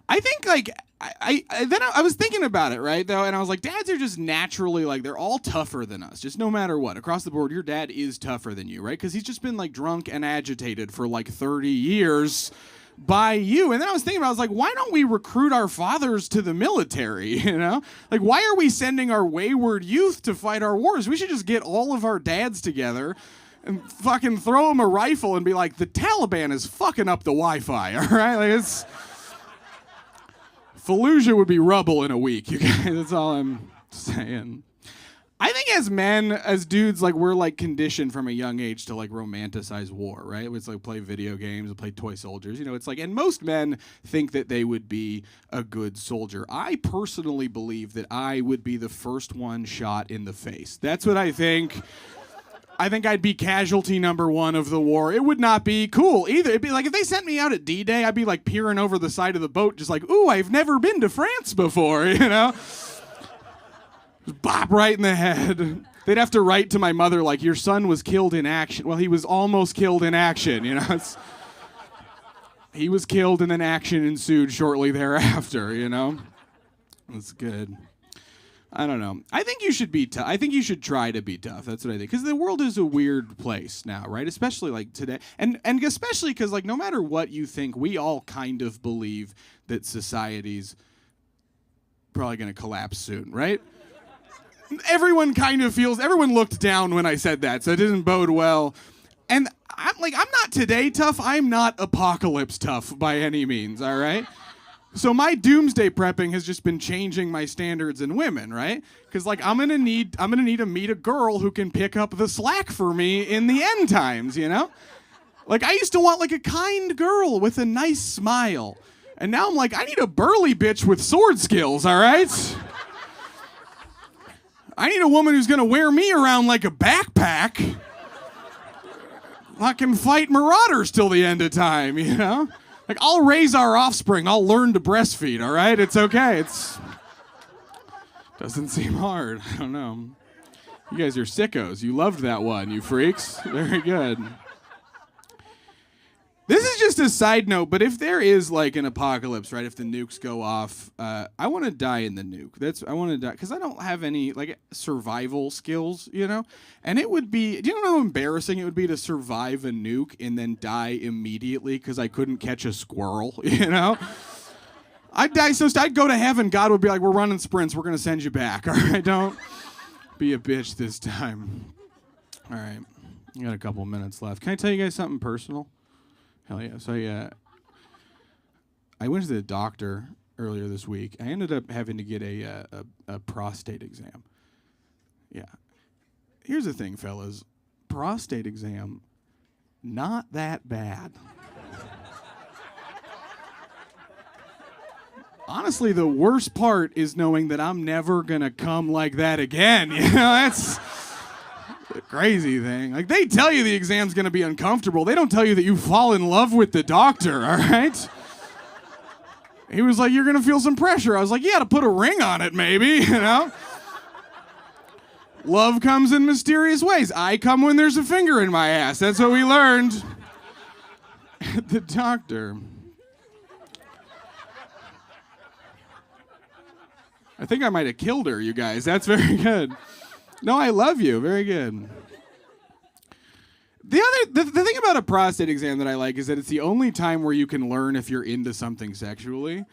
Speaker 10: I think like I was thinking about it, right, though, and I was like, dads are just naturally like they're all tougher than us, just no matter what. Across the board, your dad is tougher than you, right? Because he's just been like drunk and agitated for like 30 years by you. And then I was thinking about, I was like, why don't we recruit our fathers to the military, you know? Like, why are we sending our wayward youth to fight our wars? We should just get all of our dads together and fucking throw them a rifle and be like, the Taliban is fucking up the Wi-Fi, all right? Like, it's... Fallujah would be rubble in a week, you guys. That's all I'm saying. I think as men, as dudes, like we're like conditioned from a young age to like romanticize war, right? It's like play video games and play toy soldiers. You know, it's like, and most men think that they would be a good soldier. I personally believe that I would be the first one shot in the face. That's what I think. I think I'd be casualty number one of the war. It would not be cool either. It'd be like if they sent me out at D-Day, I'd be like peering over the side of the boat, just like, ooh, I've never been to France before, you know? Just bop right in the head. They'd have to write to my mother like, your son was killed in action. Well, he was almost killed in action, you know? He was killed and then action ensued shortly thereafter, you know? That's good. I don't know. I think you should be tough. I think you should try to be tough. That's what I think. Because the world is a weird place now, right? Especially like today. And especially because like no matter what you think, we all kind of believe that society's probably going to collapse soon, right? Everyone kind of feels, everyone looked down when I said that, so it didn't bode well. And I'm not today tough. I'm not apocalypse tough by any means, all right? So my doomsday prepping has just been changing my standards in women, right? Because like I'm gonna need to meet a girl who can pick up the slack for me in the end times, you know? Like I used to want like a kind girl with a nice smile, and now I'm like I need a burly bitch with sword skills, all right? I need a woman who's gonna wear me around like a backpack. I can fight marauders till the end of time, you know? Like, I'll raise our offspring. I'll learn to breastfeed, all right? It's okay. Doesn't seem hard. I don't know. You guys are sickos. You loved that one, you freaks. Very good. This is just a side note, but if there is like an apocalypse, right? If the nukes go off, I want to die in the nuke. I want to die because I don't have any like survival skills, you know. And it would be, do you know how embarrassing it would be to survive a nuke and then die immediately because I couldn't catch a squirrel, you know? I'd die so I'd go to heaven. God would be like, "We're running sprints. We're gonna send you back. All right, don't be a bitch this time." All right, we got a couple minutes left. Can I tell you guys something personal? Hell yeah. So yeah, I went to the doctor earlier this week. I ended up having to get a prostate exam. Yeah. Here's the thing, fellas. Prostate exam, not that bad. Honestly, the worst part is knowing that I'm never gonna come like that again. You know, that's the crazy thing. Like, they tell you the exam's gonna be uncomfortable. They don't tell you that you fall in love with the doctor, all right? He was like, "You're gonna feel some pressure." I was like, "Yeah, to put a ring on it, maybe," you know? Love comes in mysterious ways. I come when there's a finger in my ass. That's what we learned at the doctor. I think I might have killed her, you guys. That's very good. No, I love you. Very good. The thing about a prostate exam that I like is that it's the only time where you can learn if you're into something sexually,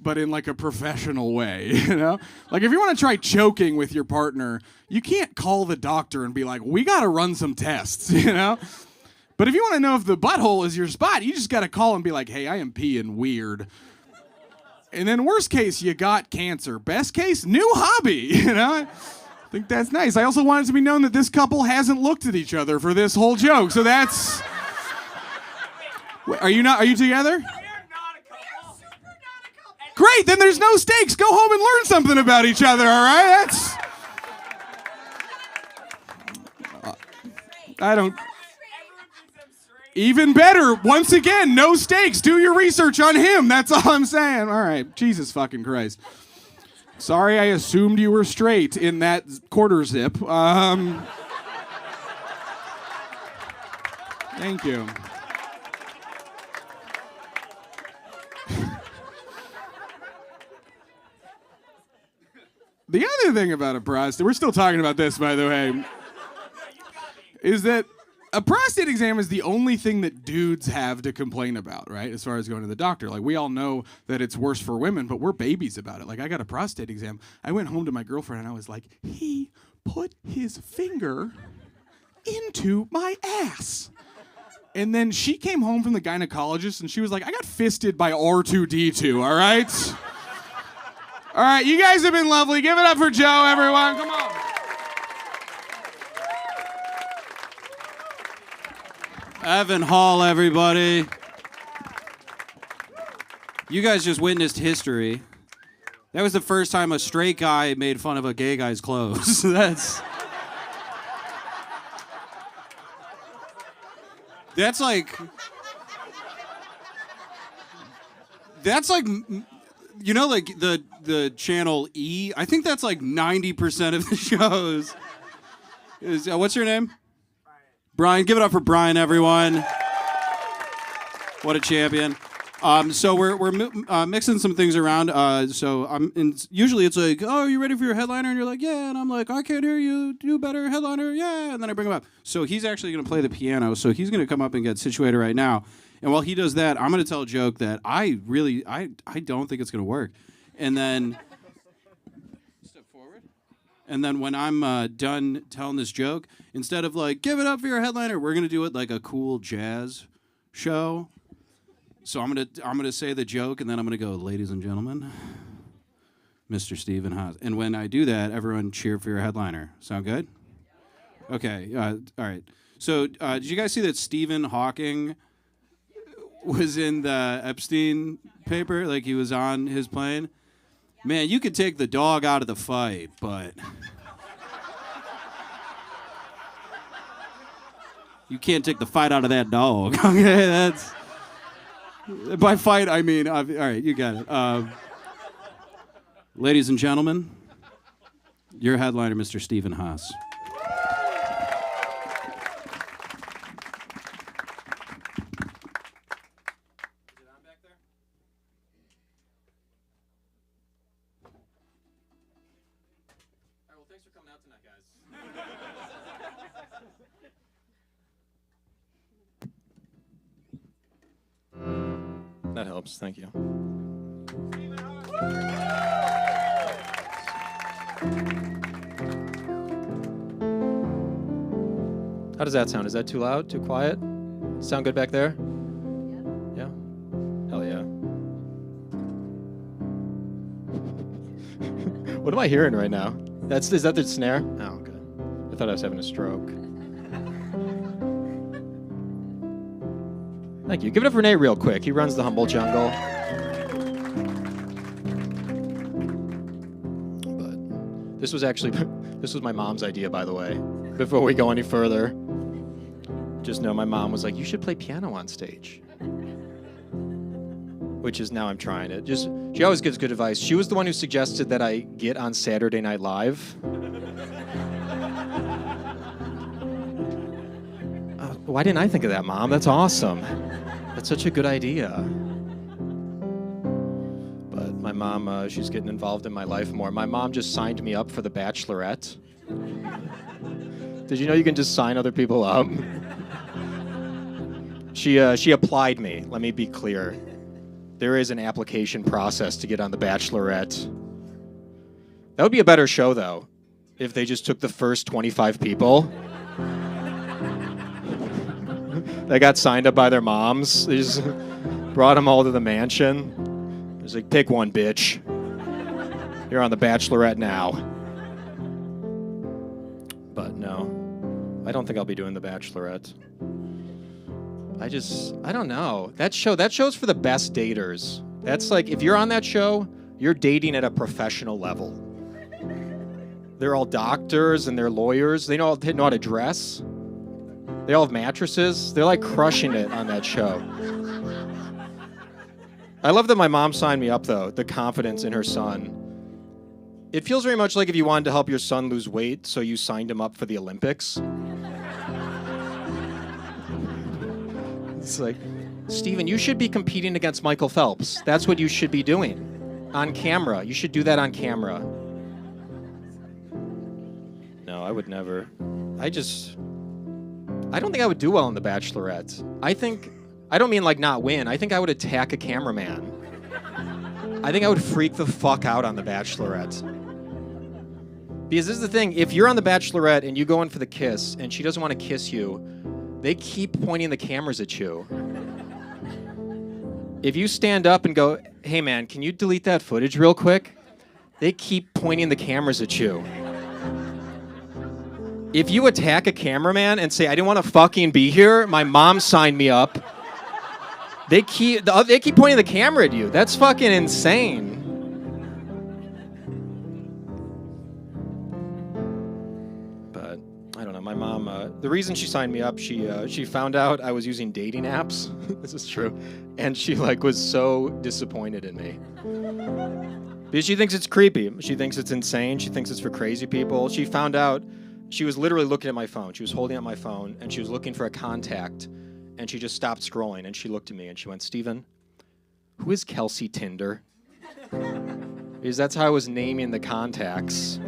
Speaker 10: but in like a professional way, you know? Like if you want to try choking with your partner, you can't call the doctor and be like, "We got to run some tests," you know? But if you want to know if the butthole is your spot, you just got to call and be like, "Hey, I am peeing weird." And then worst case, you got cancer. Best case, new hobby, you know? I think that's nice. I also want it to be known that this couple hasn't looked at each other for this whole joke. So that's... Are you together? Great, then there's no stakes. Go home and learn something about each other, all right? That's... I don't... Even better, once again, no stakes. Do your research on him. That's all I'm saying. All right, Jesus fucking Christ. Sorry, I assumed you were straight in that quarter zip. Thank you. The other thing about a prostate, we're still talking about this, by the way, is that a prostate exam is the only thing that dudes have to complain about, right? As far as going to the doctor. Like, we all know that it's worse for women, but we're babies about it. Like, I got a prostate exam. I went home to my girlfriend and I was like, he put his finger into my ass. And then she came home from the gynecologist and she was like, I got fisted by R2D2, all right? All right, you guys have been lovely. Give it up for Joe, everyone. Come on.
Speaker 4: Evan Hall, everybody. You guys just witnessed history. That was the first time a straight guy made fun of a gay guy's clothes. That's like, you know, like the channel E. I think that's like 90% of the shows. What's your name? Brian. Give it up for Brian, everyone. What a champion. So we're mixing some things around. Usually it's like, oh, are you ready for your headliner? And you're like, yeah. And I'm like, I can't hear you. Do better, headliner. Yeah. And then I bring him up. So he's actually going to play the piano. So he's going to come up and get situated right now. And while he does that, I'm going to tell a joke that I don't think it's going to work. And then step forward. And then when I'm done telling this joke, instead of like, give it up for your headliner, we're going to do it like a cool jazz show. So I'm gonna say the joke, and then I'm gonna go, ladies and gentlemen, Mr. Stephen Haas. And when I do that, everyone cheer for your headliner. Sound good? Okay. All right. So did you guys see that Stephen Hawking was in the Epstein paper? Like, he was on his plane? Man, you could take the dog out of the fight, but you can't take the fight out of that dog. Okay, that's... By fight, I mean, all right, you got it. Ladies and gentlemen, your headliner, Mr. Stephen Haas.
Speaker 11: That helps, thank you. How does that sound? Is that too loud, too quiet? Sound good back there? Yeah? Hell yeah. What am I hearing right now? Is that the snare? Oh, okay. I thought I was having a stroke. Thank you. Give it up for Nate real quick. He runs the Humble Jungle. But this was my mom's idea, by the way. Before we go any further, just know my mom was like, you should play piano on stage. Which is now I'm trying it. She always gives good advice. She was the one who suggested that I get on Saturday Night Live. Why didn't I think of that, Mom? That's awesome. That's such a good idea. But my mom, she's getting involved in my life more. My mom just signed me up for The Bachelorette. Did you know you can just sign other people up? She applied me. Let me be clear. There is an application process to get on The Bachelorette. That would be a better show, though, if they just took the first 25 people. They got signed up by their moms. They just brought them all to the mansion. It was like, pick one, bitch. You're on The Bachelorette now. But no, I don't think I'll be doing The Bachelorette. I don't know. That show's for the best daters. That's like, if you're on that show, you're dating at a professional level. They're all doctors and they're lawyers. They know how to dress. They all have mattresses. They're like crushing it on that show. I love that my mom signed me up, though, the confidence in her son. It feels very much like if you wanted to help your son lose weight, so you signed him up for the Olympics. It's like, Steven, you should be competing against Michael Phelps. That's what you should be doing. On camera. You should do that on camera. would never. I don't think I would do well in The Bachelorette. I don't mean like not win. I think I would attack a cameraman. I think I would freak the fuck out on The Bachelorette. Because this is the thing, if you're on The Bachelorette and you go in for the kiss and she doesn't want to kiss you, they keep pointing the cameras at you. If you stand up and go, hey man, can you delete that footage real quick? They keep pointing the cameras at you. If you attack a cameraman and say, I didn't want to fucking be here, my mom signed me up, they keep pointing the camera at you. That's fucking insane. But I don't know, my mom, the reason she signed me up, she found out I was using dating apps. This is true. And she was so disappointed in me. Because she thinks it's creepy. She thinks it's insane. She thinks it's for crazy people. She found out, she was literally looking at my phone. She was holding up my phone, and she was looking for a contact, and she just stopped scrolling, and she looked at me, and she went, Steven, who is Kelsey Tinder? Because that's how I was naming the contacts.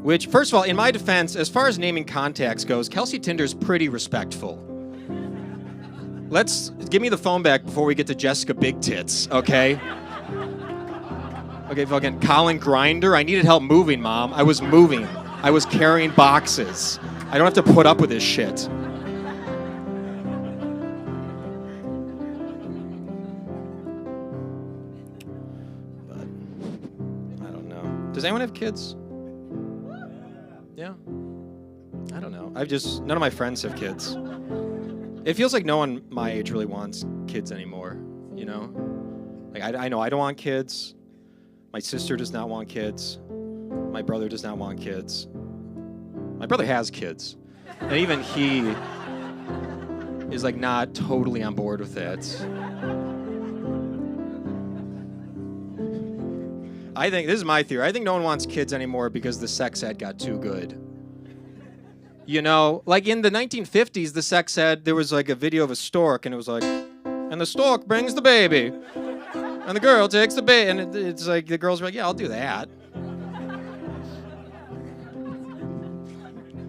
Speaker 11: Which, first of all, in my defense, as far as naming contacts goes, Kelsey Tinder's pretty respectful. Give me the phone back before we get to Jessica Big Tits, okay? Okay, fucking Colin Grinder. I needed help moving, Mom. I was moving. I was carrying boxes. I don't have to put up with this shit. But, I don't know. Does anyone have kids? Yeah? I don't know. None of my friends have kids. It feels like no one my age really wants kids anymore, you know? I know I don't want kids. My sister does not want kids. My brother does not want kids. My brother has kids. And even he is not totally on board with it. I think, this is my theory, I think no one wants kids anymore because the sex ed got too good. You know, in the 1950s, the sex ed, there was a video of a stork, and it was and the stork brings the baby, and the girl takes the baby, and it's the girls were like, yeah, I'll do that.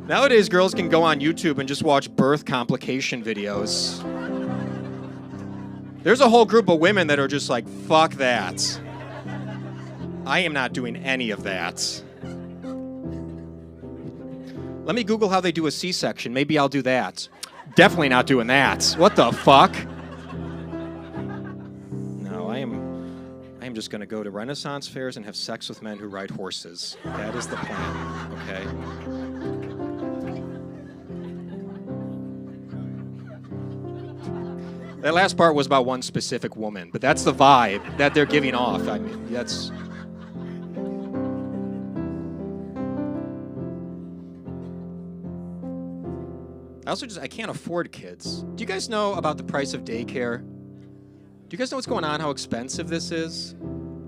Speaker 11: Nowadays, girls can go on YouTube and just watch birth complication videos. There's a whole group of women that are just fuck that. I am not doing any of that. Let me Google how they do a C-section. Maybe I'll do that. Definitely not doing that. What the fuck? No, I am just going to go to Renaissance fairs and have sex with men who ride horses. That is the plan, okay? That last part was about one specific woman, but that's the vibe that they're giving off. I mean, that's... I can't afford kids. Do you guys know about the price of daycare? Do you guys know what's going on, how expensive this is?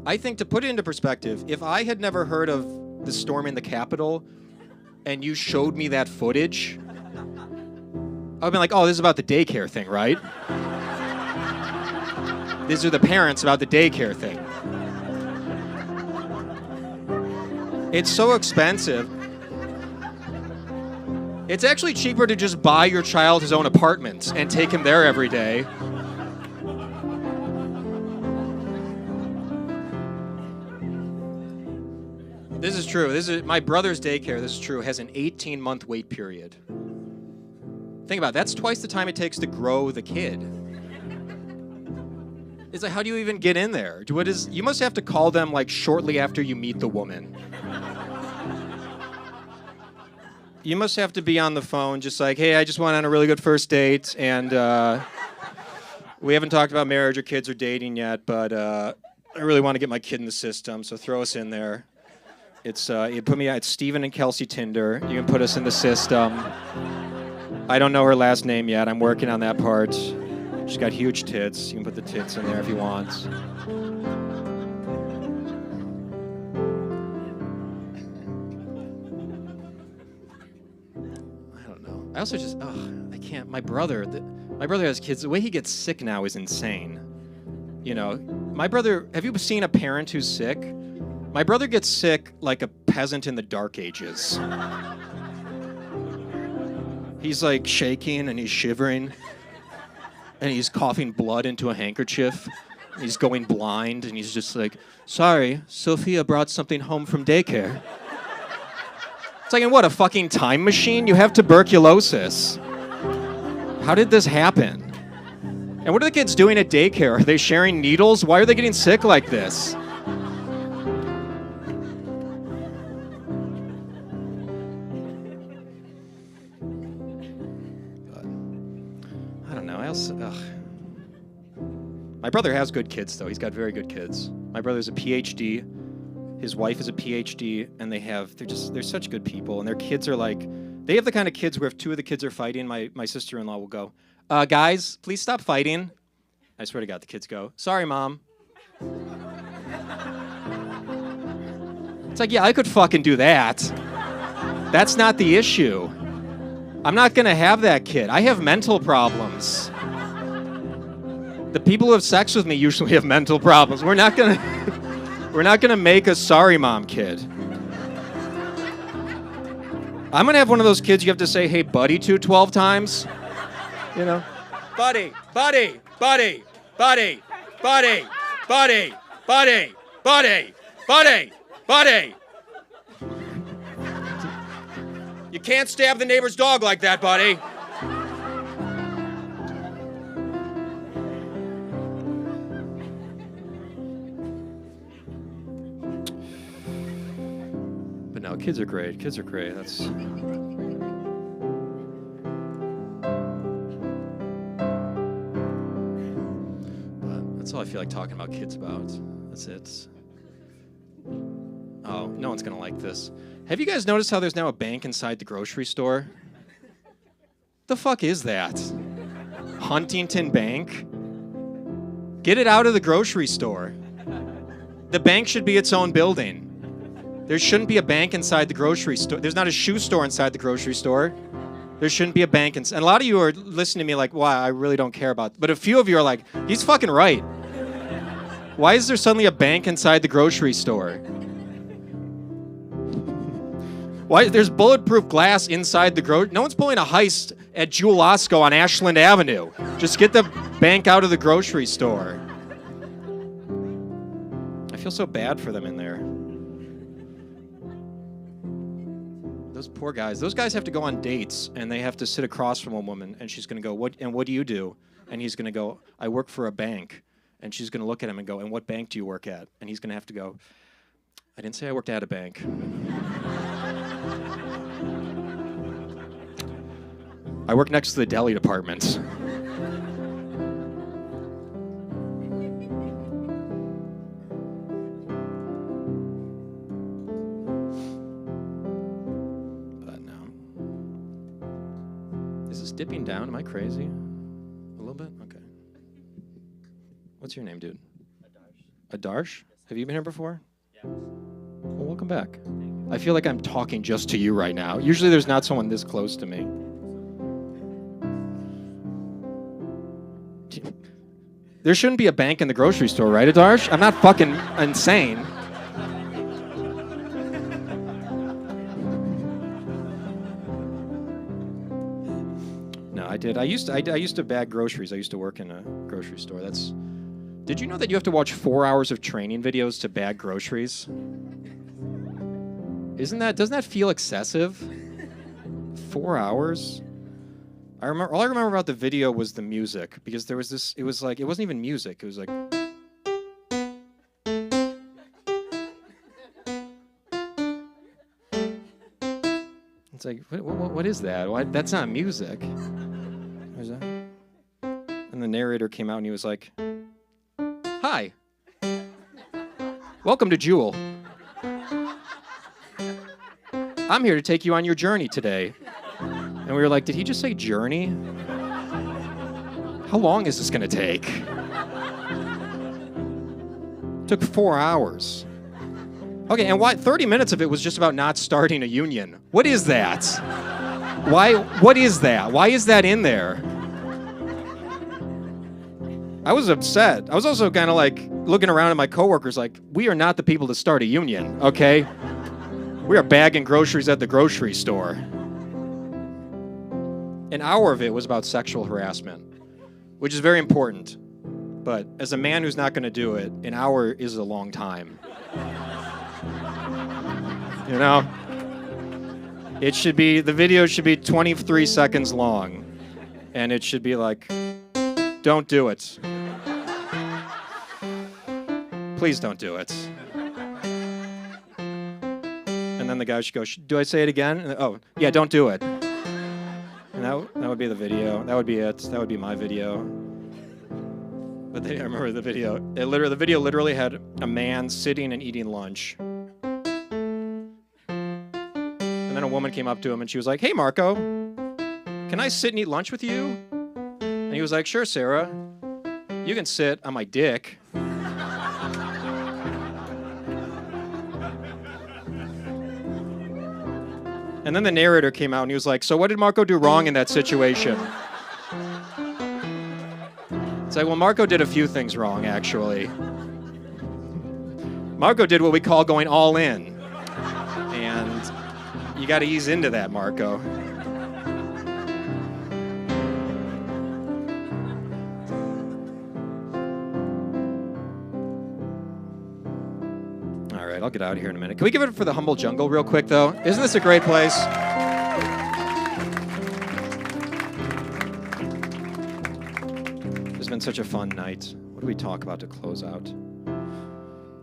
Speaker 11: I think, to put it into perspective, if I had never heard of the storming the Capitol and you showed me that footage, I would have been oh, this is about the daycare thing, right? These are the parents about the daycare thing. It's so expensive. It's actually cheaper to just buy your child his own apartment and take him there every day. This is true. This is my brother's daycare. This is true. Has an 18-month wait period. Think about it. That's twice the time it takes to grow the kid. It's how do you even get in there? You must have to call them shortly after you meet the woman. You must have to be on the phone just hey, I just went on a really good first date, and we haven't talked about marriage or kids or dating yet, but I really want to get my kid in the system, so throw us in there. It's you put me at Steven and Kelsey Tinder. You can put us in the system. I don't know her last name yet. I'm working on that part. She's got huge tits. You can put the tits in there if you want. I also I can't. My brother has kids. The way he gets sick now is insane. You know, my brother, have you seen a parent who's sick? My brother gets sick like a peasant in the Dark Ages. He's like shaking and he's shivering and he's coughing blood into a handkerchief. He's going blind and he's just like, sorry, Sophia brought something home from daycare. It's like, in what, a fucking time machine? You have tuberculosis. How did this happen? And what are the kids doing at daycare? Are they sharing needles? Why are they getting sick like this? I don't know. My brother has good kids, though. He's got very good kids. My brother's a PhD. His wife is a PhD, and they're such good people. And their kids are like, they have the kind of kids where if two of the kids are fighting, my sister-in-law will go, guys, please stop fighting. I swear to God, the kids go, sorry, Mom. It's like, yeah, I could fucking do that. That's not the issue. I'm not gonna have that kid. I have mental problems. The people who have sex with me usually have mental problems. We're not gonna make a sorry mom kid. I'm gonna have one of those kids you have to say, hey, buddy, 12 times. You know? Buddy, buddy, buddy, buddy, buddy, buddy, buddy, buddy, buddy, buddy. You can't stab the neighbor's dog like that, buddy. But no, kids are great. Kids are great. That's all I feel like talking about kids about. That's it. Oh, no one's gonna like this. Have you guys noticed how there's now a bank inside the grocery store? The fuck is that? Huntington Bank? Get it out of the grocery store. The bank should be its own building. There shouldn't be a bank inside the grocery store. There's not a shoe store inside the grocery store. There shouldn't be a bank inside. And a lot of you are listening to me like, wow, I really don't care about. But a few of you are like, he's fucking right. Why is there suddenly a bank inside the grocery store? Why? There's bulletproof glass inside the grocery. No one's pulling a heist at Jewel Osco on Ashland Avenue. Just get the bank out of the grocery store. I feel so bad for them in there. Those poor guys. Those guys have to go on dates, and they have to sit across from a woman, and she's going to go, what do you do? And he's going to go, I work for a bank. And she's going to look at him and go, and what bank do you work at? And he's going to have to go, I didn't say I worked at a bank. I work next to the deli department. But no. Is this dipping down? Am I crazy? A little bit? Okay. What's your name, dude? Adarsh. Have you been here before? Yeah. Well, welcome back. I feel like I'm talking just to you right now. Usually there's not someone this close to me. There shouldn't be a bank in the grocery store, right, Adarsh? I'm not fucking insane. No, I did. I used to bag groceries. I used to work in a grocery store. Did you know that you have to watch 4 hours of training videos to bag groceries? Doesn't that feel excessive? 4 hours? All I remember about the video was the music, because there was this, it wasn't even music, it was like, it's like, what is that? That's not music. What is that? And the narrator came out and he was like, hi, welcome to Jewel. I'm here to take you on your journey today. And we were like, did he just say journey? How long is this gonna take? It took 4 hours. Okay, and why 30 minutes of it was just about not starting a union. What is that? What is that? Why is that in there? I was upset. I was also kind of like, looking around at my coworkers like, we are not the people to start a union, okay? We are bagging groceries at the grocery store. An hour of it was about sexual harassment, which is very important. But as a man who's not going to do it, an hour is a long time. You know? The video should be 23 seconds long. And it should be like, don't do it. Please don't do it. And then the guy should go, do I say it again? And, oh, yeah, don't do it. And that would be the video. That would be it. That would be my video. But I remember the video. The video literally had a man sitting and eating lunch. And then a woman came up to him and she was like, hey, Marco, can I sit and eat lunch with you? And he was like, sure, Sarah. You can sit on my dick. And then the narrator came out and he was like, so what did Marco do wrong in that situation? It's like, well, Marco did a few things wrong, actually. Marco did what we call going all in. And you got to ease into that, Marco. All right, I'll get out of here in a minute. Can we give it for the Humble Jungle real quick, though? Isn't this a great place? It's been such a fun night. What do we talk about to close out?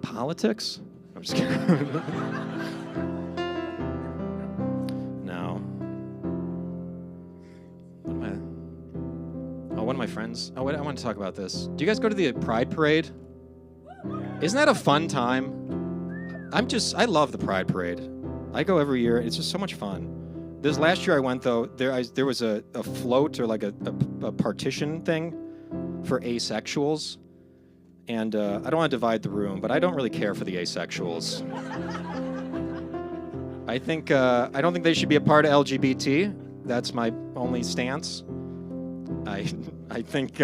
Speaker 11: Politics? I'm just kidding. No. One of my friends. I want to talk about this. Do you guys go to the Pride Parade? Isn't that a fun time? I love the Pride Parade. I go every year. It's just so much fun. This last year I went, though, there was a float or like a partition thing for asexuals. And I don't want to divide the room, but I don't really care for the asexuals. I don't think they should be a part of LGBT. That's my only stance. I think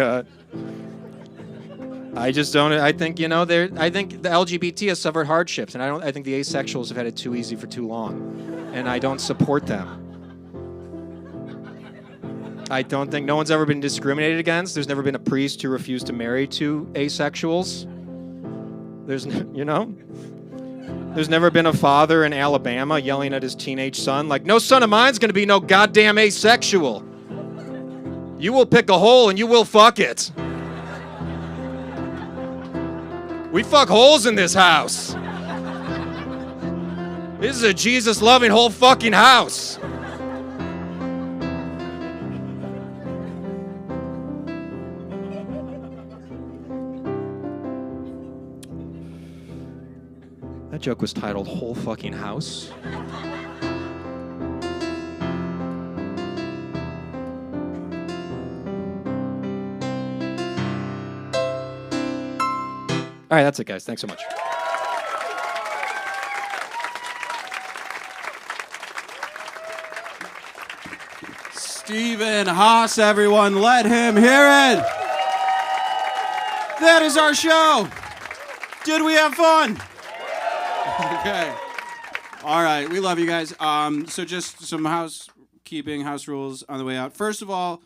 Speaker 11: I just don't. I think I think the LGBT has suffered hardships, and I think the asexuals have had it too easy for too long, and I don't support them. I don't think no one's ever been discriminated against. There's never been a priest who refused to marry two asexuals. There's never been a father in Alabama yelling at his teenage son like, "No son of mine's gonna be no goddamn asexual. You will pick a hole and you will fuck it." We fuck holes in this house. This is a Jesus-loving whole fucking house. That joke was titled Whole Fucking House. All right, that's it, guys. Thanks so much.
Speaker 4: Stephen Haas, everyone, let him hear it. That is our show. Did we have fun? Okay. All right, we love you guys. So just some house rules on the way out. First of all,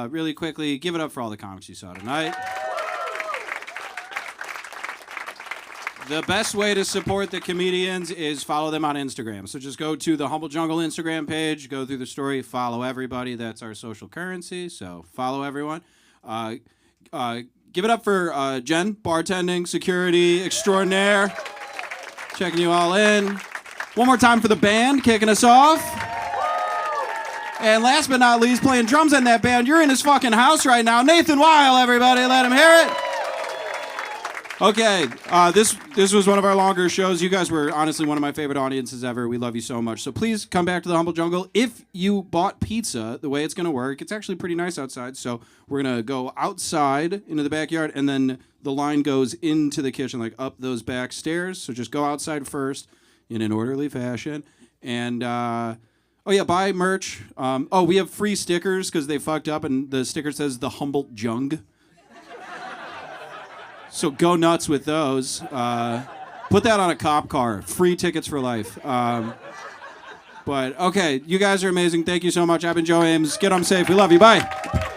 Speaker 4: really quickly, give it up for all the comics you saw tonight. The best way to support the comedians is follow them on Instagram. So just go to the Humble Jungle Instagram page, go through the story, follow everybody. That's our social currency. So follow everyone. Give it up for Jen, bartending, security extraordinaire, checking you all in. One more time for the band, kicking us off. And last but not least, playing drums in that band. You're in his fucking house right now. Nathan Weil, everybody, let him hear it. Okay, this was one of our longer shows. You guys were honestly one of my favorite audiences ever. We love you so much. So please come back to the Humble Jungle. If you bought pizza, the way it's going to work, it's actually pretty nice outside. So we're going to go outside into the backyard, and then the line goes into the kitchen, like up those back stairs. So just go outside first in an orderly fashion. And, buy merch. We have free stickers because they fucked up, and the sticker says The Humble Jung. So go nuts with those. Put that on a cop car. Free tickets for life. But okay, you guys are amazing. Thank you so much. I've been Joe Ames. Get home safe. We love you. Bye.